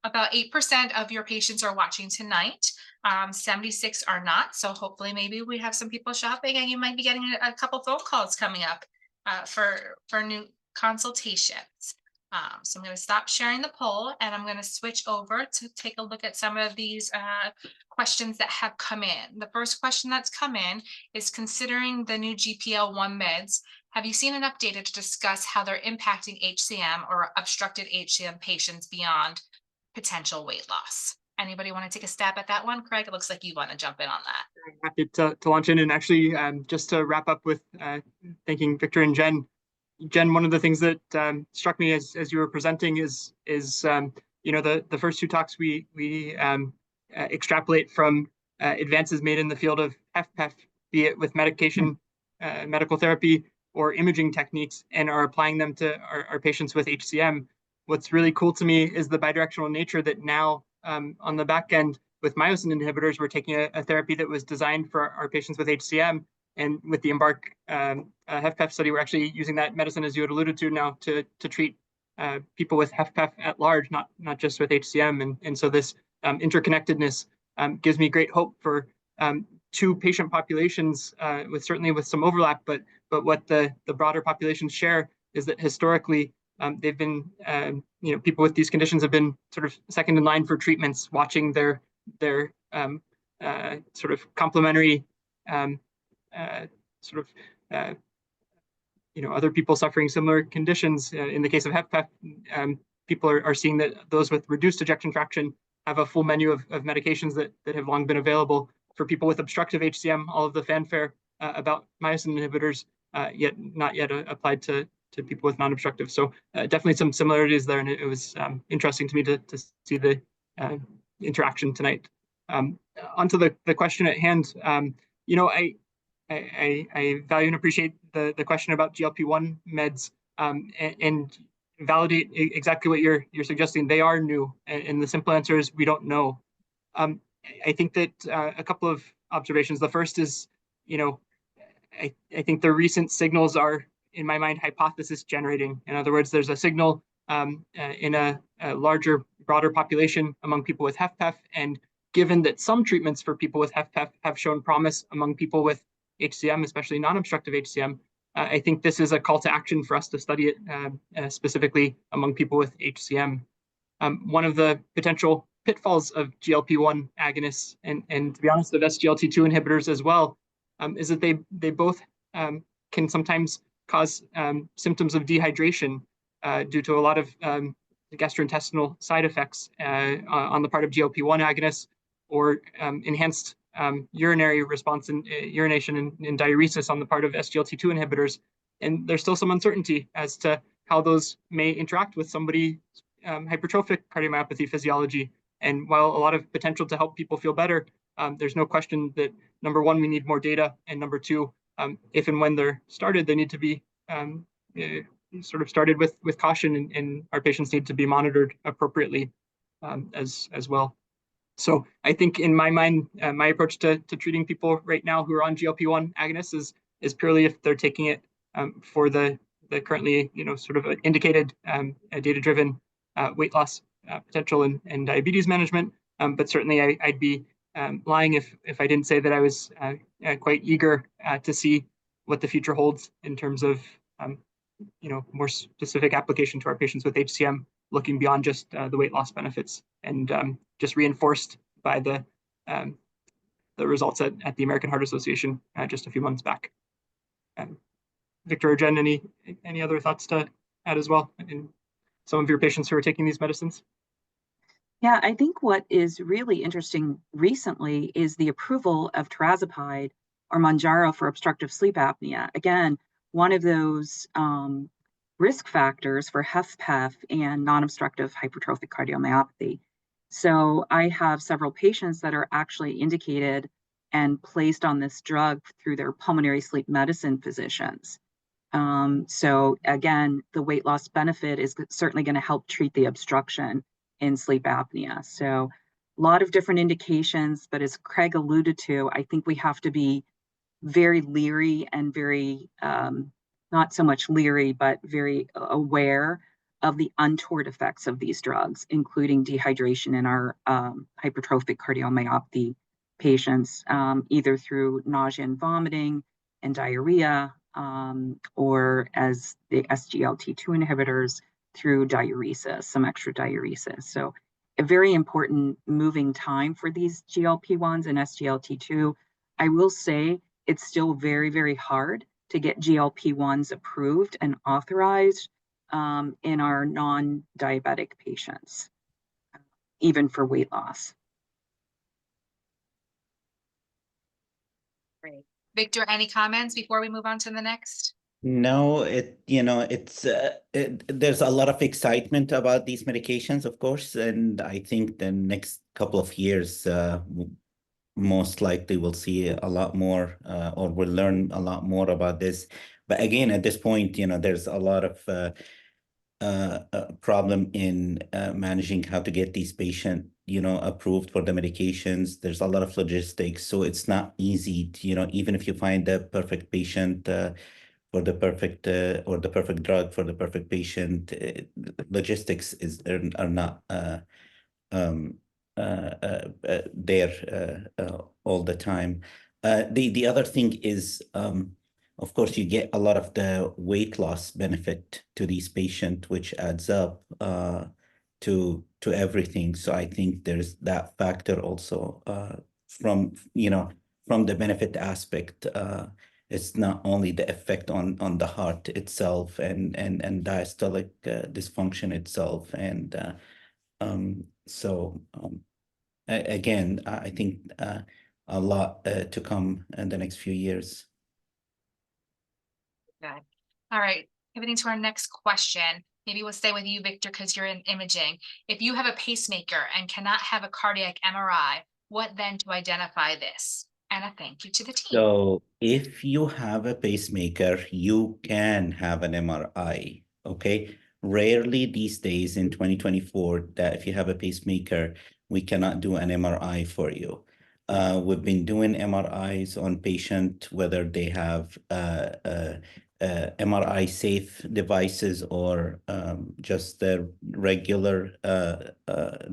B: about 8% of your patients are watching tonight. 76 are not. So hopefully maybe we have some people shopping and you might be getting a couple phone calls coming up for new consultations. So I'm going to stop sharing the poll and I'm going to switch over to take a look at some of these questions that have come in. The first question that's come in is, considering the new GPL-1 meds, have you seen an update to discuss how they're impacting HCM or obstructed HCM patients beyond potential weight loss? Anybody want to take a stab at that one? Craig, it looks like you want to jump in on that.
D: I'm happy to launch in, and actually just to wrap up with thanking Victor and Jen. Jen, one of the things that struck me as you were presenting is you know, the first 2 talks we extrapolate from advances made in the field of HFpEF, be it with medication, medical therapy, or imaging techniques, and are applying them to our patients with HCM. What's really cool to me is the bidirectional nature that now on the back end with myosin inhibitors, we're taking a therapy that was designed for our patients with HCM. And with the Embark HFpEF study, we're actually using that medicine, as you had alluded to, now to treat people with HFpEF at large, not just with HCM. And so this interconnectedness gives me great hope for 2 patient populations, with certainly with some overlap, but what the broader populations share is that historically they've been, people with these conditions have been sort of second in line for treatments, watching their sort of complementary other people suffering similar conditions. In the case of HFpEF, people are seeing that those with reduced ejection fraction have a full menu of medications that have long been available. For people with obstructive HCM, all of the fanfare about myosin inhibitors not yet applied to people with non-obstructive. So definitely some similarities there, and it was interesting to me to see the interaction tonight. Onto the question at hand, I value and appreciate the question about GLP-1 meds and validate exactly what you're suggesting. They are new, and the simple answer is we don't know. I think that a couple of observations. The first is, I think the recent signals are, in my mind, hypothesis generating. In other words, there's a signal in a larger, broader population among people with HFpEF, and given that some treatments for people with HFpEF have shown promise among people with HCM, especially non-obstructive HCM, I think this is a call to action for us to study it specifically among people with HCM. One of the potential pitfalls of GLP-1 agonists, and to be honest, of SGLT2 inhibitors as well, is that they both can sometimes cause symptoms of dehydration due to a lot of gastrointestinal side effects on the part of GLP-1 agonists, or enhanced urinary response and urination and diuresis on the part of SGLT2 inhibitors. And there's still some uncertainty as to how those may interact with somebody's hypertrophic cardiomyopathy physiology. And while a lot of potential to help people feel better, there's no question that, number one, we need more data, and number two, if and when they're started, they need to be sort of started with caution, and our patients need to be monitored appropriately as well. So I think, in my mind, my approach to treating people right now who are on GLP-1 agonists is purely if they're taking it for the currently sort of indicated data-driven weight loss potential and diabetes management. But certainly I'd be lying if I didn't say that I was quite eager to see what the future holds in terms of more specific application to our patients with HCM, looking beyond just the weight loss benefits, and just reinforced by the results at the American Heart Association just a few months back. Victor or Jen, any other thoughts to add as well in some of your patients who are taking these medicines?
G: Yeah, I think what is really interesting recently is the approval of tirzepatide or Mounjaro for obstructive sleep apnea. Again, one of those risk factors for HFpEF and non-obstructive hypertrophic cardiomyopathy. So I have several patients that are actually indicated and placed on this drug through their pulmonary sleep medicine physicians. So again, the weight loss benefit is certainly going to help treat the obstruction in sleep apnea. So a lot of different indications, but as Craig alluded to, I think we have to be very leery and very, not so much leery, but very aware of the untoward effects of these drugs, including dehydration in our hypertrophic cardiomyopathy patients, either through nausea and vomiting and diarrhea, or as the SGLT2 inhibitors through diuresis, some extra diuresis. So a very important moving time for these GLP-1s and SGLT2. I will say it's still very, very hard to get GLP-1s approved and authorized in our non-diabetic patients, even for weight loss.
B: Great. Victor, any comments before we move on to the next?
F: No, there's a lot of excitement about these medications, of course, and I think the next couple of years, most likely we'll see a lot more, or we'll learn a lot more about this. But again, at this point, there's a lot of problem in managing how to get these patients, approved for the medications. There's a lot of logistics, so it's not easy to, even if you find the perfect patient for the perfect or the perfect drug for the perfect patient, logistics are not there all the time. The other thing is Of course, you get a lot of the weight loss benefit to these patients, which adds up to everything. So I think there's that factor also from the benefit aspect. It's not only the effect on the heart itself and diastolic dysfunction itself, and again, I think a lot to come in the next few years.
B: Good. All right, pivoting to our next question. Maybe we'll stay with you, Victor, because you're in imaging. If you have a pacemaker and cannot have a cardiac MRI, what then to identify this? And a thank you to the team.
F: So if you have a pacemaker, you can have an MRI, okay? Rarely these days in 2024 that if you have a pacemaker, we cannot do an MRI for you. We've been doing MRIs on patients, whether they have MRI safe devices or just the regular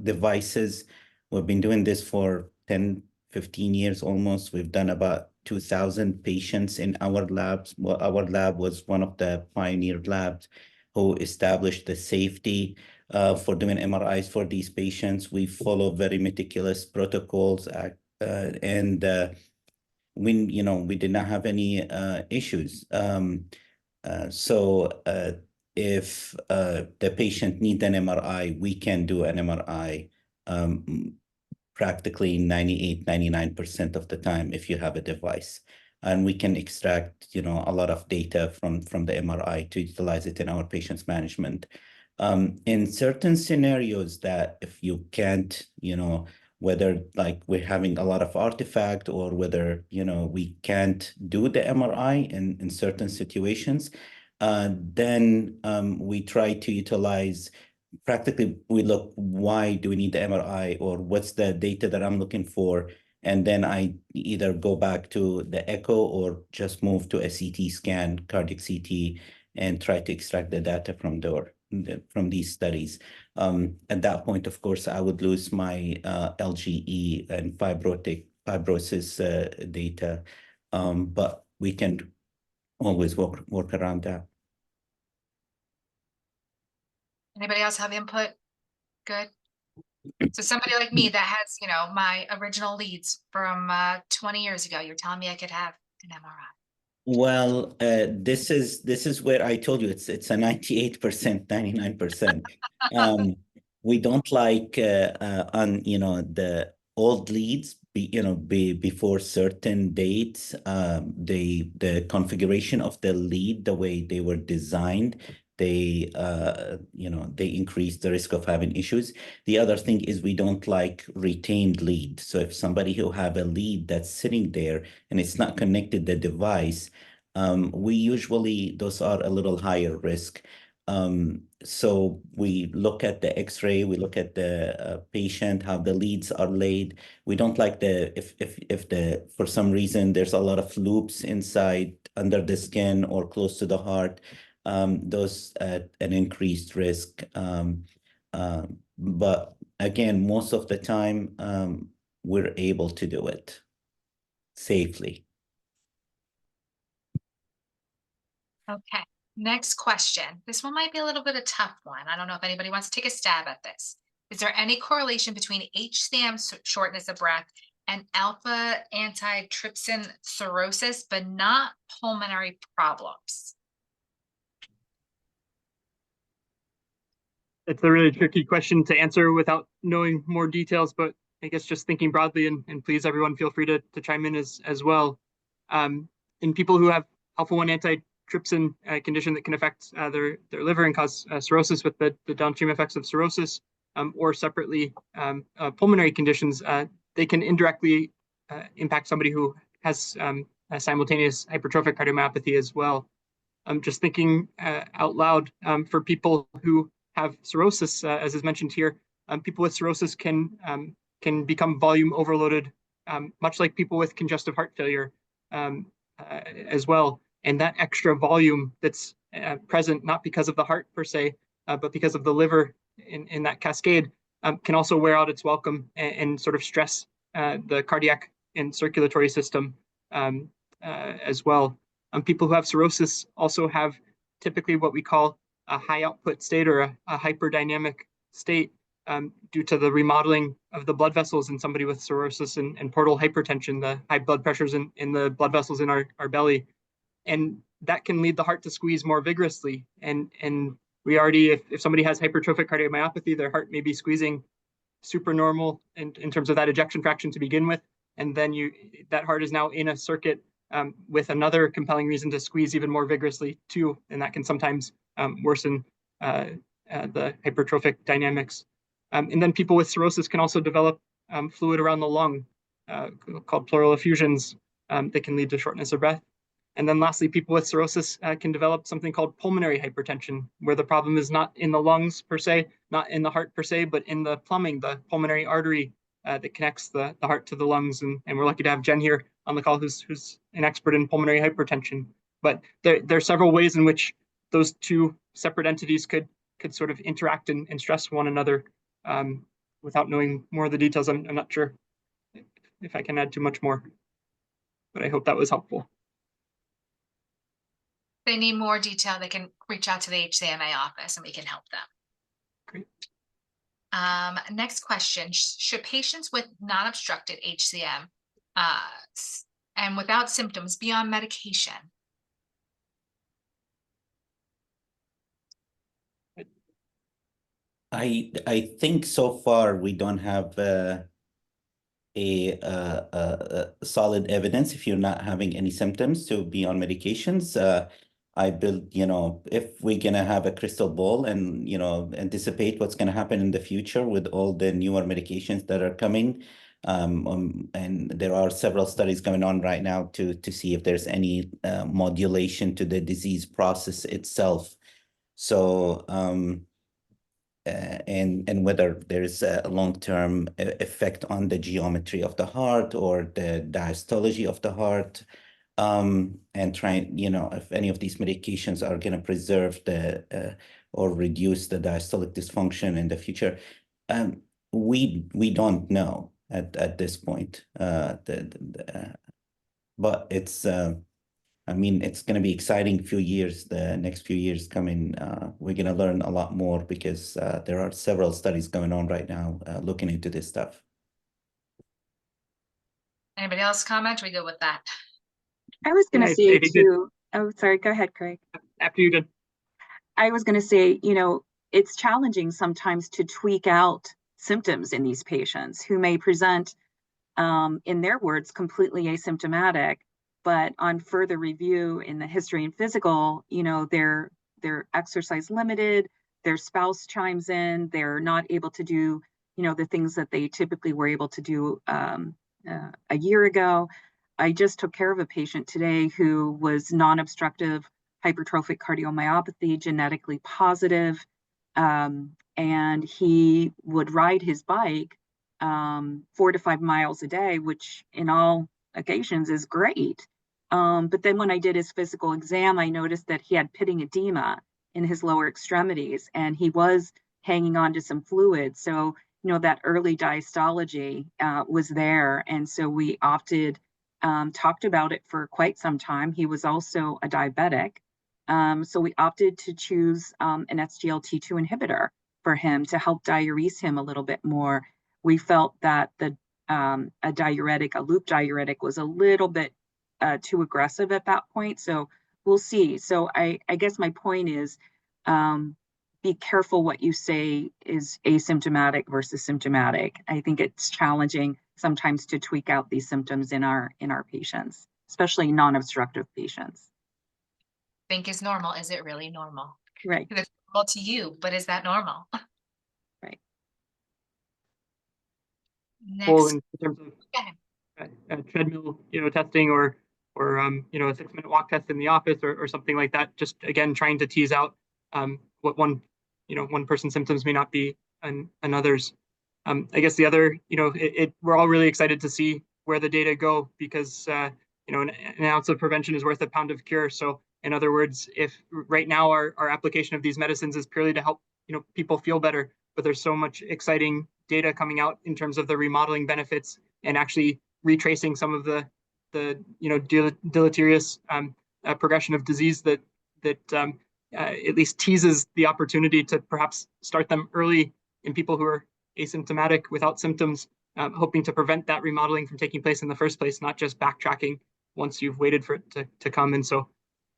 F: devices. We've been doing this for 10, 15 years almost. We've done about 2,000 patients in our labs. Well, our lab was one of the pioneer labs who established the safety for doing MRIs for these patients. We follow very meticulous protocols, and we did not have any issues. So if the patient needs an MRI, we can do an MRI practically 98, 99% of the time if you have a device. And we can extract, a lot of data from the MRI to utilize it in our patients management. In certain scenarios that if you can't, whether like we're having a lot of artifact or whether, we can't do the MRI in certain situations, then we try to utilize, practically we look, why do we need the MRI or what's the data that I'm looking for? And then I either go back to the echo or just move to a CT scan, cardiac CT, and try to extract the data from these studies. At that point, of course, I would lose my LGE and fibrosis data, but we can always work around that.
B: Anybody else have input? Good. So somebody like me that has, my original leads from 20 years ago, you're telling me I could have an MRI.
F: Well, this is where I told you it's a 98%, 99%. We don't like on the old leads before certain dates, the configuration of the lead, the way they were designed, they increase the risk of having issues. The other thing is we don't like retained lead. So if somebody who have a lead that's sitting there and it's not connected to the device, we usually, those are a little higher risk. So we look at the X-ray, we look at the patient, how the leads are laid. We don't like if for some reason there's a lot of loops inside under the skin or close to the heart, those at an increased risk. But again, most of the time, we're able to do it safely.
B: Okay, next question. This one might be a little bit of a tough one. I don't know if anybody wants to take a stab at this. Is there any correlation between HCM shortness of breath and alpha antitrypsin cirrhosis, but not pulmonary problems?
D: It's a really tricky question to answer without knowing more details, but I guess just thinking broadly, and please everyone feel free to chime in as well. In people who have alpha-1 antitrypsin condition that can affect their liver and cause cirrhosis with the downstream effects of cirrhosis, or separately pulmonary conditions, they can indirectly impact somebody who has a simultaneous hypertrophic cardiomyopathy as well. Just thinking out loud, for people who have cirrhosis, as is mentioned here, people with cirrhosis can become volume overloaded, much like people with congestive heart failure as well. And that extra volume that's present, not because of the heart per se, but because of the liver in that cascade, can also wear out its welcome and sort of stress the cardiac and circulatory system as well. People who have cirrhosis also have typically what we call a high output state or a hyperdynamic state due to the remodeling of the blood vessels in somebody with cirrhosis and portal hypertension, the high blood pressures in the blood vessels in our belly. And that can lead the heart to squeeze more vigorously. And we already, if somebody has hypertrophic cardiomyopathy, their heart may be squeezing super normal in terms of that ejection fraction to begin with. And then that heart is now in a circuit with another compelling reason to squeeze even more vigorously too. And that can sometimes worsen the hypertrophic dynamics. And then people with cirrhosis can also develop fluid around the lung called pleural effusions that can lead to shortness of breath. And then lastly, people with cirrhosis can develop something called pulmonary hypertension, where the problem is not in the lungs per se, not in the heart per se, but in the plumbing, the pulmonary artery that connects the heart to the lungs. And we're lucky to have Jen here on the call, who's an expert in pulmonary hypertension. But there are several ways in which those two separate entities could sort of interact and stress one another. Without knowing more of the details, I'm not sure if I can add too much more, but I hope that was helpful.
B: If they need more detail, they can reach out to the HCMA office and we can help them.
D: Great.
B: Next question, should patients with non-obstructed HCM and without symptoms be on medication?
F: I think so far we don't have a solid evidence if you're not having any symptoms to be on medications. I build, if we're gonna have a crystal ball and anticipate what's gonna happen in the future with all the newer medications that are coming, and there are several studies going on right now to see if there's any modulation to the disease process itself. So and whether there's a long-term effect on the geometry of the heart or the diastology of the heart, and trying, if any of these medications are going to preserve or reduce the diastolic dysfunction in the future. We don't know at this point. But it's it's going to be exciting few years. The next few years coming, we're going to learn a lot more because there are several studies going on right now looking into this stuff.
B: Anybody else comment? We go with that.
G: I was going to say too, oh, sorry, go ahead, Craig.
D: After you did.
G: I was going to say, it's challenging sometimes to tweak out symptoms in these patients who may present, in their words, completely asymptomatic, but on further review in the history and physical, they're exercise limited, their spouse chimes in, they're not able to do, the things that they typically were able to do a year ago. I just took care of a patient today who was non-obstructive hypertrophic cardiomyopathy, genetically positive, and he would ride his bike 4 to 5 miles a day, which in all occasions is great. But then when I did his physical exam, I noticed that he had pitting edema in his lower extremities, and he was hanging on to some fluid. So, that early diastology was there. And so we opted, talked about it for quite some time. He was also a diabetic. So we opted to choose an SGLT2 inhibitor for him to help diurese him a little bit more. We felt that a diuretic, a loop diuretic, was a little bit too aggressive at that point. So we'll see. So I guess my point is, be careful what you say is asymptomatic versus symptomatic. I think it's challenging sometimes to tweak out these symptoms in our patients, especially non-obstructive patients.
B: Think is normal. Is it really normal?
G: Right.
B: It's normal to you, but is that normal?
G: Right.
B: Next.
D: Well, in terms of treadmill, testing or a 6-minute walk test in the office or something like that. Just again, trying to tease out what one person's symptoms may not be and others. I guess the other, we're all really excited to see where the data go because an ounce of prevention is worth a pound of cure. So in other words, if right now our application of these medicines is purely to help people feel better, but there's so much exciting data coming out in terms of the remodeling benefits and actually retracing some of the deleterious progression of disease that at least teases the opportunity to perhaps start them early in people who are asymptomatic without symptoms, hoping to prevent that remodeling from taking place in the first place, not just backtracking once you've waited for it to come. And so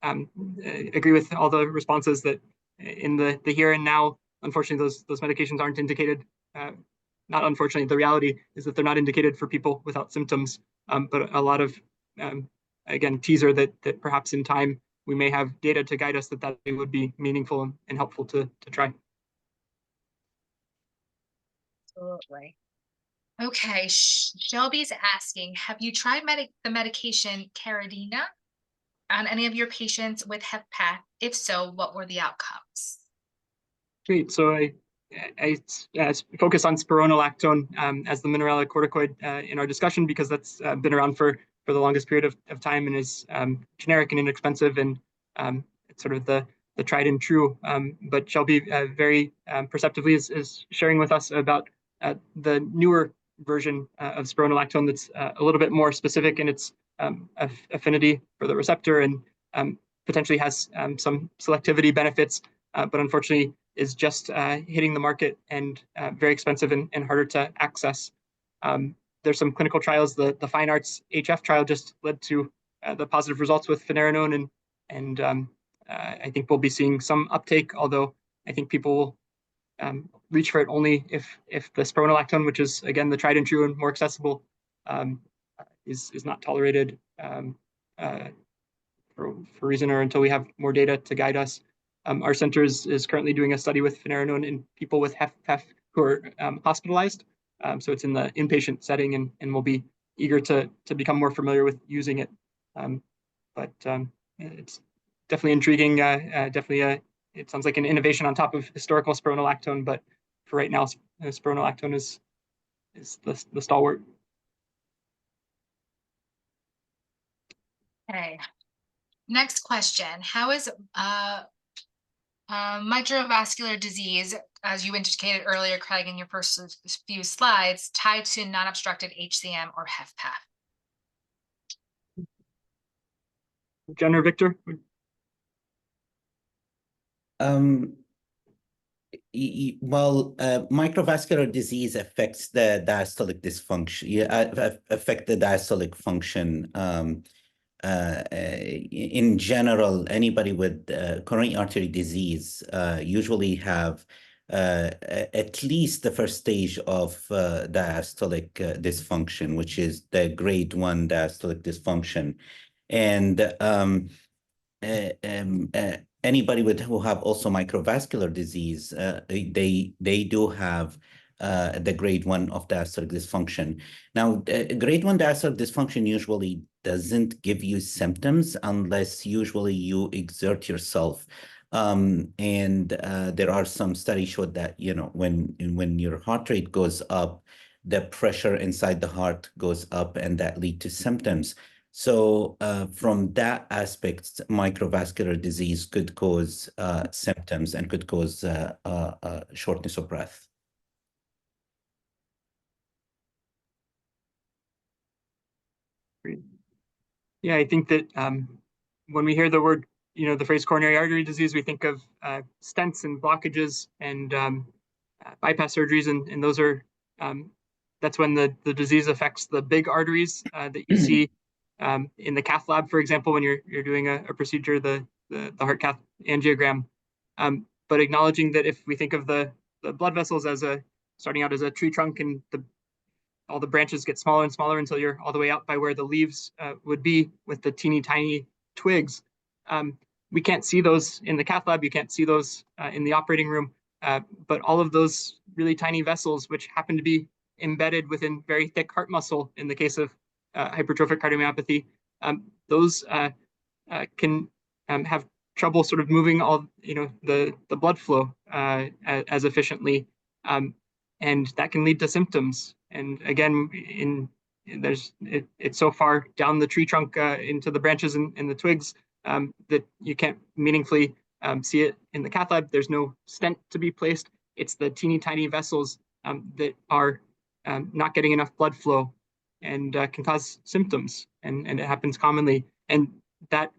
D: agree with all the responses that in the here and now, unfortunately, those medications aren't indicated. Not unfortunately, the reality is that they're not indicated for people without symptoms, but a lot of, again, teaser that perhaps in time we may have data to guide us that would be meaningful and helpful to try.
B: Absolutely. Okay, Shelby's asking, have you tried the medication Caridina on any of your patients with HFpEF? If so, what were the outcomes?
D: Great. So I focus on spironolactone as the mineralocorticoid in our discussion because that's been around for the longest period of time and is generic and inexpensive, and it's sort of the tried and true. But Shelby very perceptively is sharing with us about the newer version of spironolactone that's a little bit more specific in its affinity for the receptor and potentially has some selectivity benefits, but unfortunately is just hitting the market and very expensive and harder to access. There's some clinical trials. The Fine Arts HF trial just led to the positive results with finerenone, and I think we'll be seeing some uptake, although I think people will reach for it only if the spironolactone, which is again the tried and true and more accessible, is not tolerated for reason or until we have more data to guide us. Our center is currently doing a study with finerenone in people with HFpEF who are hospitalized. So it's in the inpatient setting, and we'll be eager to become more familiar with using it. But it's definitely intriguing. It sounds like an innovation on top of historical spironolactone, but for right now, spironolactone is the stalwart.
B: Okay. Next question. How is microvascular disease, as you indicated earlier, Craig, in your first few slides, tied to non-obstructed HCM or HFpEF?
D: Jen or Victor?
F: Well, microvascular disease affects the diastolic dysfunction, affect the diastolic function. In general, anybody with coronary artery disease usually have at least the first stage of diastolic dysfunction, which is the grade 1 diastolic dysfunction. And anybody who have also microvascular disease, they do have the grade 1 of diastolic dysfunction. Now, grade 1 diastolic dysfunction usually doesn't give you symptoms unless usually you exert yourself. And there are some studies showed that, when your heart rate goes up, the pressure inside the heart goes up, and that lead to symptoms. So from that aspect, microvascular disease could cause symptoms and could cause shortness of breath.
D: Great. Yeah, I think that when we hear the word, the phrase coronary artery disease, we think of stents and blockages and bypass surgeries, and those are that's when the disease affects the big arteries that you see in the cath lab, for example, when you're doing a procedure, the heart cath angiogram. But acknowledging that if we think of the blood vessels as starting out as a tree trunk, and all the branches get smaller and smaller until you're all the way out by where the leaves would be with the teeny tiny twigs. We can't see those in the cath lab. You can't see those in the operating room. But all of those really tiny vessels, which happen to be embedded within very thick heart muscle in the case of hypertrophic cardiomyopathy, those can have trouble sort of moving all the blood flow as efficiently, and that can lead to symptoms. And again, it's so far down the tree trunk into the branches and the twigs that you can't meaningfully see it in the cath lab. There's no stent to be placed. It's the teeny tiny vessels that are not getting enough blood flow and can cause symptoms, and it happens commonly. And that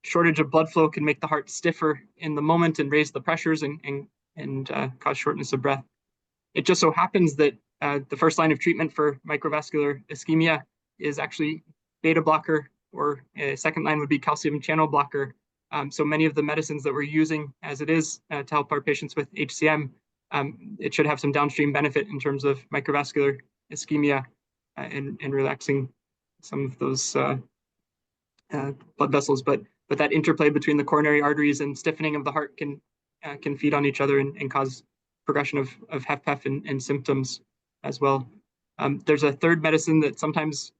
D: shortage of blood flow can make the heart stiffer in the moment and raise the pressures and cause shortness of breath. It just so happens that the first line of treatment for microvascular ischemia is actually beta blocker, or a second line would be calcium channel blocker. So many of the medicines that we're using as it is to help our patients with HCM, it should have some downstream benefit in terms of microvascular ischemia and relaxing some of those blood vessels. But that interplay between the coronary arteries and stiffening of the heart can feed on each other and cause progression of HFpEF and symptoms as well. There's a third medicine that sometimes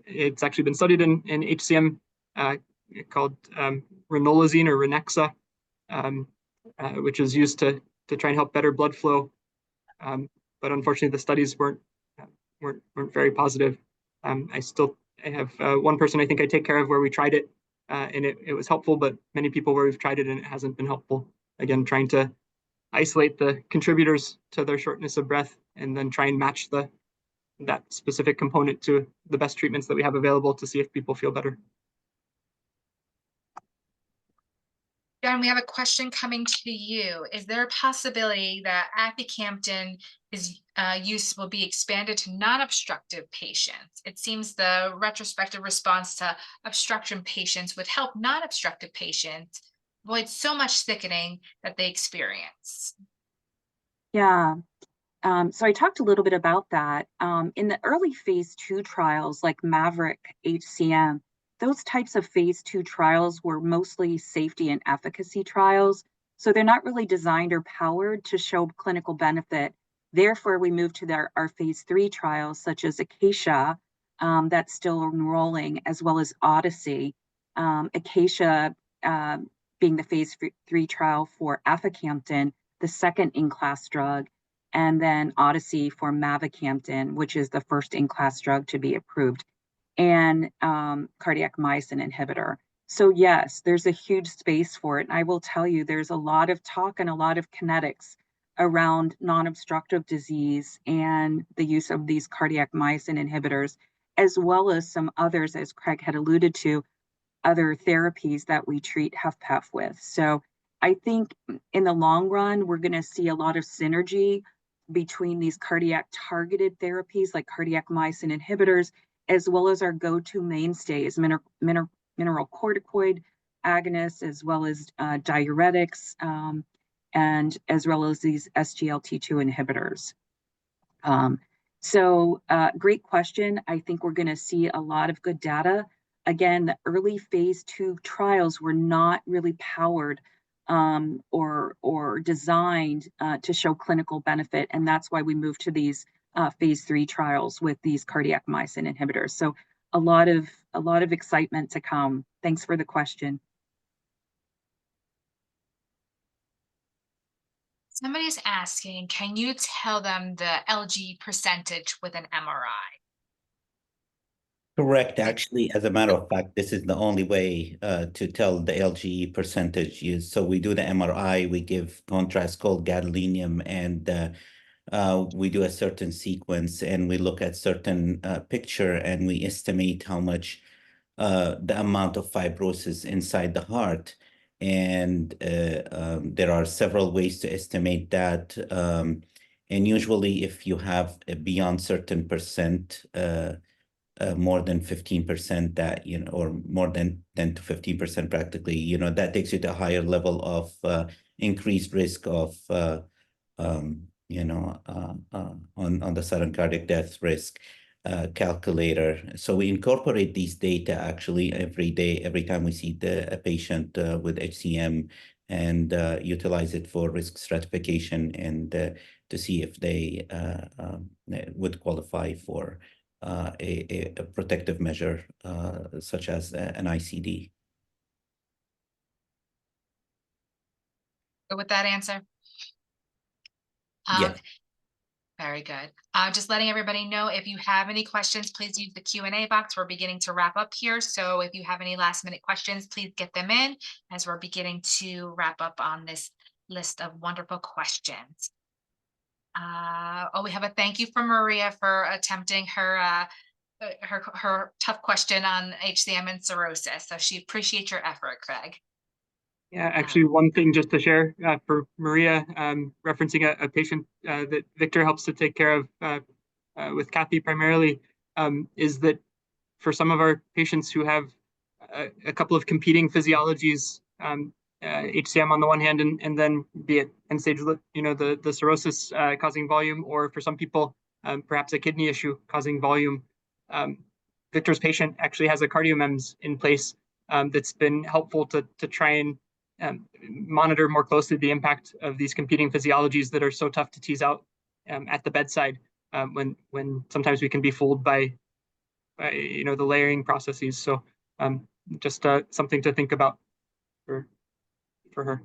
D: it's actually been studied in HCM called ranolazine or Ranexa, which is used to try and help better blood flow. But unfortunately, the studies weren't very positive. I have one person I think I take care of where we tried it, and it was helpful, but many people where we've tried it and it hasn't been helpful. Again, trying to isolate the contributors to their shortness of breath and then try and match that specific component to the best treatments that we have available to see if people feel better.
B: John, we have a question coming to you. Is there a possibility that aficamten use will be expanded to non-obstructive patients? It seems the retrospective response to obstruction patients would help non-obstructive patients avoid so much thickening that they experience.
G: Yeah. So I talked a little bit about that. In the early phase 2 trials like Maverick HCM, those types of phase 2 trials were mostly safety and efficacy trials. So they're not really designed or powered to show clinical benefit. Therefore, we moved to our phase 3 trials, such as Acacia, that's still enrolling, as well as Odyssey. Acacia being the phase 3 trial for aficamten, the second in-class drug, and then Odyssey for mavacamten, which is the first in-class drug to be approved, and cardiac myosin inhibitor. So yes, there's a huge space for it. And I will tell you, there's a lot of talk and a lot of kinetics around non-obstructive disease and the use of these cardiac myosin inhibitors, as well as some others, as Craig had alluded to, other therapies that we treat HFpEF with. So I think in the long run, we're going to see a lot of synergy between these cardiac targeted therapies like cardiac myosin inhibitors, as well as our go-to mainstays, mineralocorticoid agonists, as well as diuretics, and as well as these SGLT2 inhibitors. Great question. I think we're going to see a lot of good data. Again, the early phase 2 trials were not really powered or designed to show clinical benefit, and that's why we moved to these phase 3 trials with these cardiac myosin inhibitors. So a lot of excitement to come. Thanks for the question.
B: Somebody's asking, can you tell them the LG percentage with an MRI?
F: Correct. Actually, as a matter of fact, this is the only way to tell the LGE percentage is. So we do the MRI, we give contrast called gadolinium, and we do a certain sequence, and we look at certain picture, and we estimate how much the amount of fibrosis inside the heart. And there are several ways to estimate that. And usually if you have a beyond certain percent, more than 15%, that, or more than 10 to 15% practically, that takes you to a higher level of increased risk of, on the sudden cardiac death risk calculator. So we incorporate these data actually every day, every time we see a patient with HCM, and utilize it for risk stratification and to see if they would qualify for a protective measure such as an ICD.
B: Good with that answer?
F: Yes.
B: Very good. Just letting everybody know, if you have any questions, please use the Q&A box. We're beginning to wrap up here. So if you have any last minute questions, please get them in as we're beginning to wrap up on this list of wonderful questions. We have a thank you from Maria for attempting her her tough question on HCM and cirrhosis. So she appreciates your effort, Craig.
D: Yeah, actually, one thing just to share for Maria, referencing a patient that Victor helps to take care of with Kathy primarily, is that for some of our patients who have a couple of competing physiologies, HCM on the one hand, and then be it end stage, the cirrhosis causing volume, or for some people, perhaps a kidney issue causing volume. Victor's patient actually has a CardioMEMS in place that's been helpful to try and monitor more closely the impact of these competing physiologies that are so tough to tease out at the bedside when sometimes we can be fooled by the layering processes. So just something to think about for her.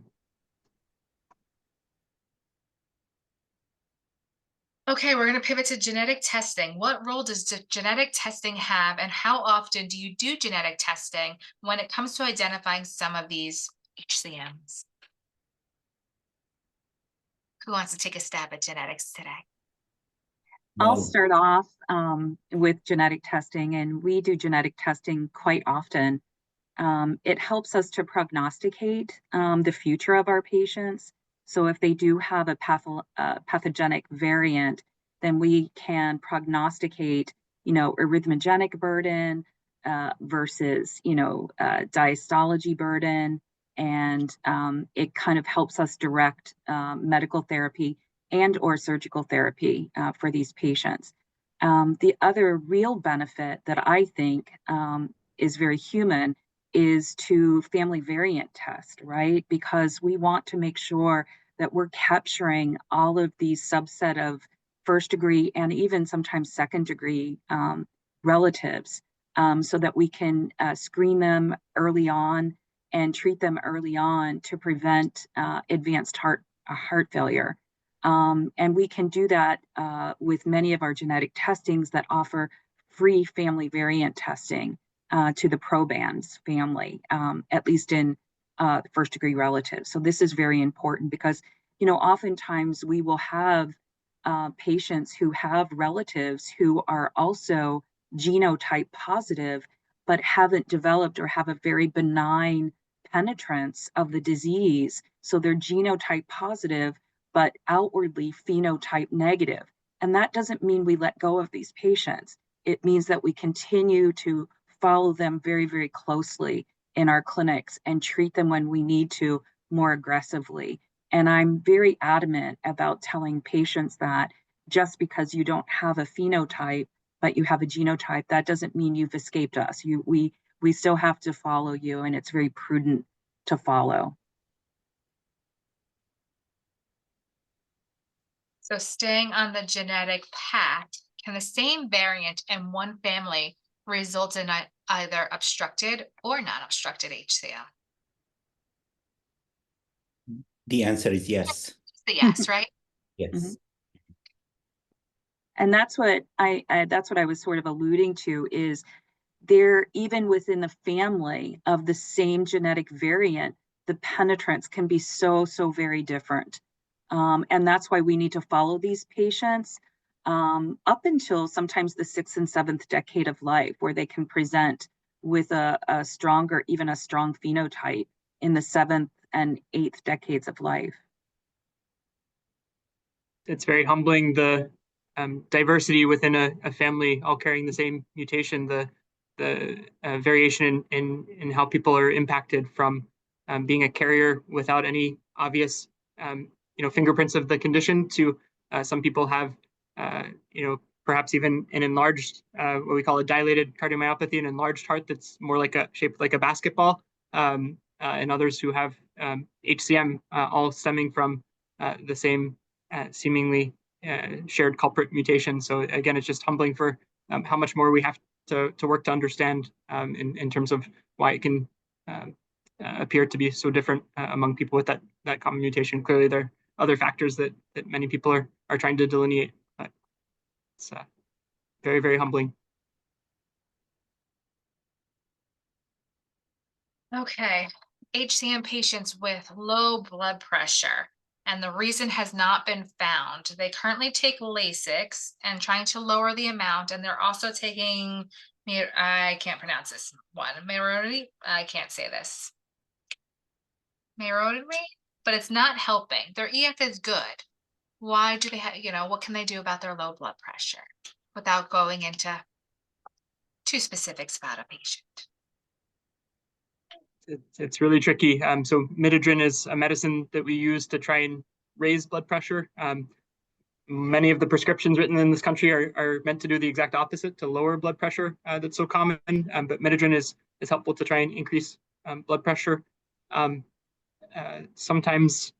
B: Okay, we're going to pivot to genetic testing. What role does genetic testing have, and how often do you do genetic testing when it comes to identifying some of these HCMs? Who wants to take a stab at genetics today?
G: I'll
F: Well,
G: start off with genetic testing, and we do genetic testing quite often. It helps us to prognosticate the future of our patients. So if they do have a pathogenic variant, then we can prognosticate, arrhythmogenic burden versus, diastology burden. And it kind of helps us direct medical therapy and or surgical therapy for these patients. The other real benefit that I think is very human is to family variant test, right? Because we want to make sure that we're capturing all of these subset of first degree and even sometimes second degree relatives so that we can screen them early on and treat them early on to prevent advanced heart failure. And we can do that with many of our genetic testings that offer free family variant testing to the probands family, at least in first degree relatives. So this is very important because, oftentimes we will have patients who have relatives who are also genotype positive, but haven't developed or have a very benign penetrance of the disease. So they're genotype positive, but outwardly phenotype negative. And that doesn't mean we let go of these patients. It means that we continue to follow them very, very closely in our clinics and treat them when we need to more aggressively. And I'm very adamant about telling patients that just because you don't have a phenotype, but you have a genotype, that doesn't mean you've escaped us. We still have to follow you, and it's very prudent to follow.
B: So staying on the genetic path, can the same variant in one family result in either obstructed or non-obstructed HCM?
F: the answer is yes.
B: It's the yes, right?
F: Yes.
G: Mhm. And that's what I was sort of alluding to is there, even within the family of the same genetic variant, the penetrance can be so very different. And that's why we need to follow these patients up until sometimes the 6th and 7th decade of life, where they can present with a stronger, even a strong phenotype in the 7th and 8th decades of life.
D: It's very humbling, the diversity within a family all carrying the same mutation, the variation in how people are impacted from being a carrier without any obvious fingerprints of the condition to some people have perhaps even an enlarged what we call a dilated cardiomyopathy, an enlarged heart that's more like shaped like a basketball, and others who have HCM, all stemming from the same seemingly shared culprit mutation. So again, it's just humbling for how much more we have to work to understand in terms of why it can appear to be so different among people with that common mutation. Clearly, there are other factors that many people are trying to delineate. But it's very, very humbling.
B: Okay. HCM patients with low blood pressure. and the reason has not been found. They currently take Lasix and trying to lower the amount, and they're also taking, I can't pronounce this one, Merodery, I can't say this. Merodery, but it's not helping. Their EF is good. Why do they have, what can they do about their low blood pressure without going into too specifics about a patient?
D: It's really tricky. So midodrine is a medicine that we use to try and raise blood pressure. Many of the prescriptions written in this country are meant to do the exact opposite, to lower blood pressure that's so common. But midodrine is helpful to try and increase blood pressure. Sometimes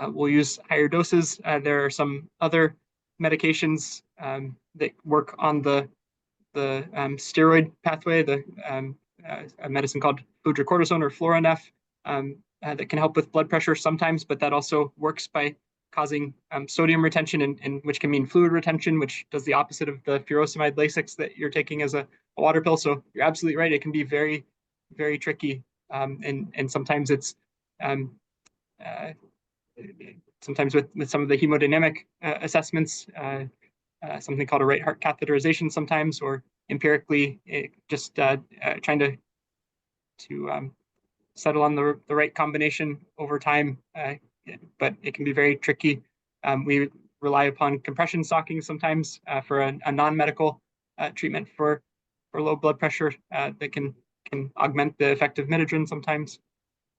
D: we'll use higher doses. There are some other medications that work on the steroid pathway, a medicine called fludrocortisone or Florinef that can help with blood pressure sometimes, but that also works by causing sodium retention, and which can mean fluid retention, which does the opposite of the furosemide Lasix that you're taking as a water pill. So you're absolutely right. It can be very, very tricky. And sometimes it's sometimes with some of the hemodynamic assessments, something called a right heart catheterization sometimes, or empirically just trying to settle on the right combination over time. But it can be very tricky. We rely upon compression stocking sometimes for a non-medical treatment for low blood pressure that can augment the effect of midodrine sometimes.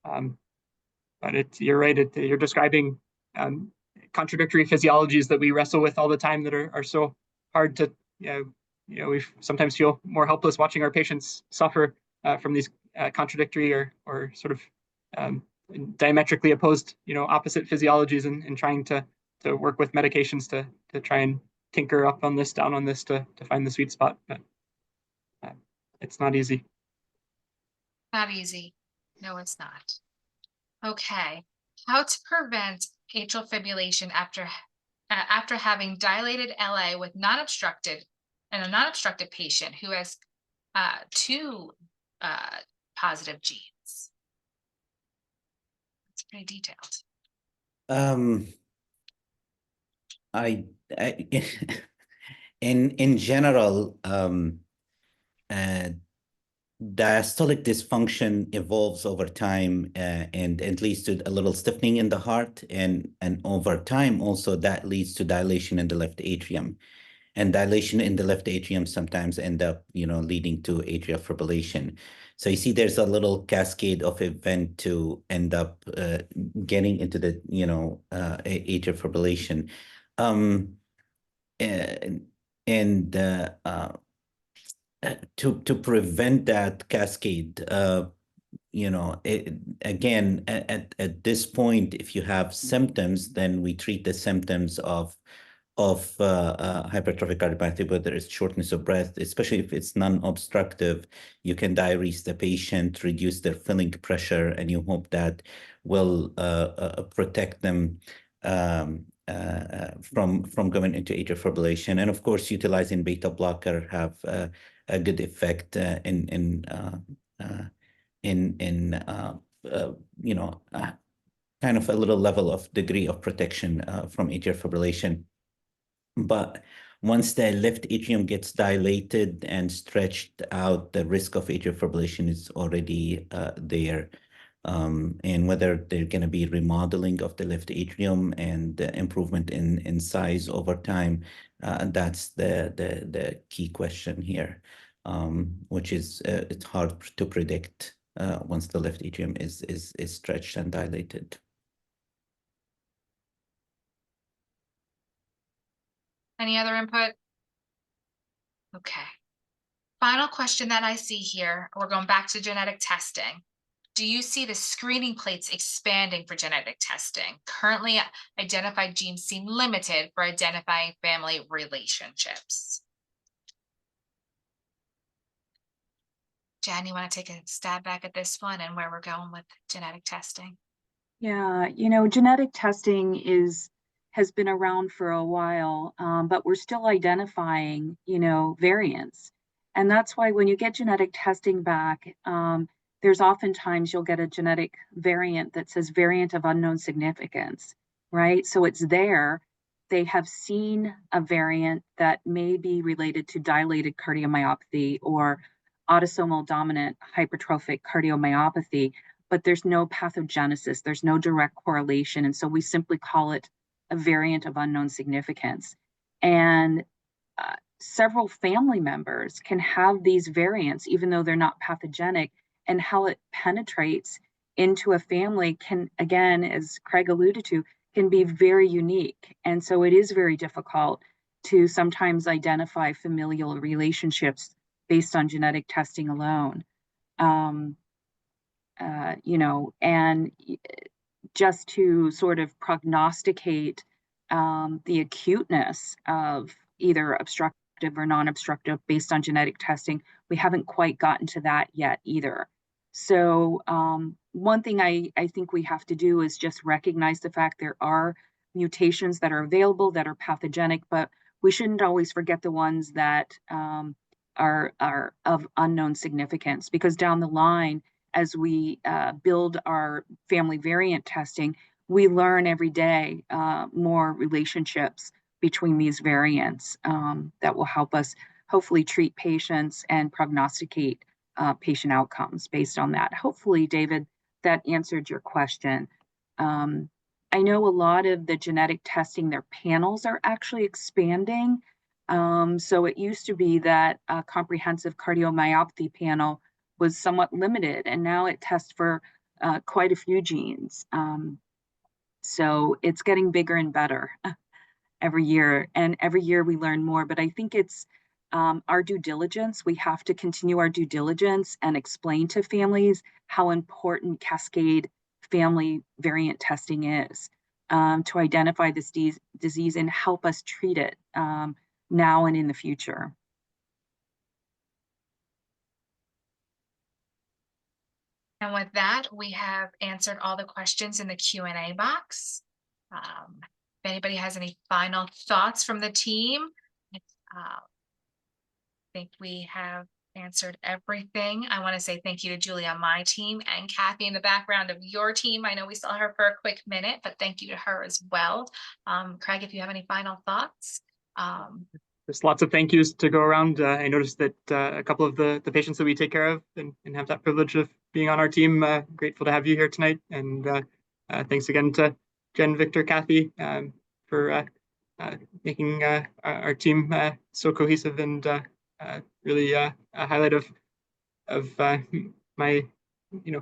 D: But you're right, you're describing contradictory physiologies that we wrestle with all the time that are so hard to, we sometimes feel more helpless watching our patients suffer from these contradictory or sort of diametrically opposed, opposite physiologies, and trying to work with medications to try and tinker up on this, down on this to find the sweet spot. But it's not easy.
B: Not easy. No, it's not. Okay. How to prevent atrial fibrillation after having dilated LA with non-obstructed and a non-obstructed patient who has two positive genes. It's pretty detailed.
F: I in general, diastolic dysfunction evolves over time and leads to a little stiffening in the heart, and over time also that leads to dilation in the left atrium, and dilation in the left atrium sometimes end up leading to atrial fibrillation. So you see there's a little cascade of event to end up getting into the atrial fibrillation. To prevent that cascade, again, at this point, if you have symptoms, then we treat the symptoms of hypertrophic cardiomyopathy, whether it's shortness of breath, especially if it's non-obstructive. You can diurese the patient, reduce their filling pressure, and you hope that will protect them from going into atrial fibrillation. And of course, utilizing beta blocker have a good effect in kind of a little level of degree of protection from atrial fibrillation. But once the left atrium gets dilated and stretched out, the risk of atrial fibrillation is already there. And whether they're going to be remodeling of the left atrium and improvement in size over time, that's the key question here, which is it's hard to predict once the left atrium is stretched and dilated.
B: Any other input? Okay. Final question that I see here, we're going back to genetic testing. Do you see the screening plates expanding for genetic testing? Currently, identified genes seem limited for identifying family relationships. Jen, you want to take a stab back at this one and where we're going with genetic testing?
G: Yeah, genetic testing has been around for a while, but we're still identifying, variants. And that's why when you get genetic testing back, there's oftentimes you'll get a genetic variant that says variant of unknown significance, right? So it's there. They have seen a variant that may be related to dilated cardiomyopathy or autosomal dominant hypertrophic cardiomyopathy, but there's no pathogenesis, there's no direct correlation. And so we simply call it a variant of unknown significance. And several family members can have these variants, even though they're not pathogenic, and how it penetrates into a family can, again, as Craig alluded to, can be very unique. And so it is very difficult to sometimes identify familial relationships based on genetic testing alone. You know, and just to sort of prognosticate the acuteness of either obstructive or non-obstructive based on genetic testing, we haven't quite gotten to that yet either. So one thing I think we have to do is just recognize the fact there are mutations that are available that are pathogenic, but we shouldn't always forget the ones that are of unknown significance, because down the line, as we build our family variant testing, we learn every day more relationships between these variants that will help us hopefully treat patients and prognosticate patient outcomes based on that. Hopefully, David, that answered your question. I know a lot of the genetic testing, their panels are actually expanding. So it used to be that a comprehensive cardiomyopathy panel was somewhat limited, and now it tests for quite a few genes. So it's getting bigger and better every year, and every year we learn more. But I think it's our due diligence. We have to continue our due diligence and explain to families how important cascade family variant testing is to identify this disease and help us treat it now and in the future.
B: And with that, we have answered all the questions in the Q&A box. If anybody has any final thoughts from the team, I think we have answered everything. I want to say thank you to Julie on my team and Kathy in the background of your team. I know we saw her for a quick minute, but thank you to her as well. Craig, if you have any final thoughts.
D: There's lots of thank yous to go around. I noticed that a couple of the patients that we take care of and have that privilege of being on our team, grateful to have you here tonight. And thanks again to Jen, Victor, Kathy for making our team so cohesive and really a highlight of my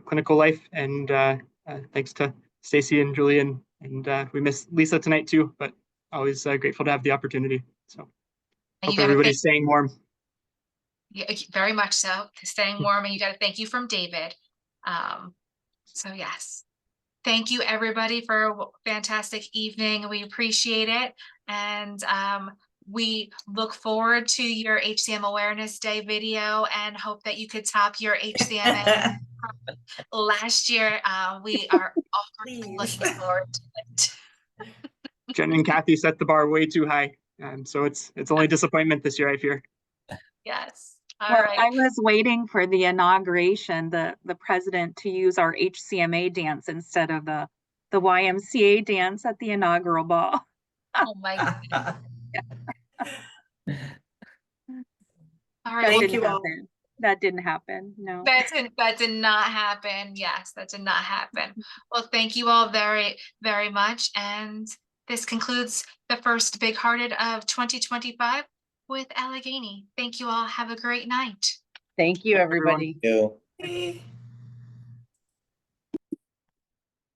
D: clinical life. And thanks to Stacy and Julie, and we miss Lisa tonight too, but always grateful to have the opportunity. So hope everybody's staying warm.
B: Yeah, very much so. Staying warm, and you got to thank you from David. So yes, thank you everybody for a fantastic evening. We appreciate it, and we look forward to your HCM Awareness Day video and hope that you could top your HCM last year. We are all looking forward to it.
D: Jen and Kathy set the bar way too high, so it's only disappointment this year, I fear.
B: Yes.
G: Well, I was waiting for the inauguration, the president to use our HCMA dance instead of the YMCA dance at the inaugural ball.
B: Oh my goodness. All right.
A: Thank you all.
G: That didn't happen. No.
B: That did not happen. Yes, that did not happen. Well, thank you all very, very much. And this concludes the first Bighearted of 2025 with Allegheny. Thank you all. Have a great night.
C: Thank you, everybody.
F: Thank you.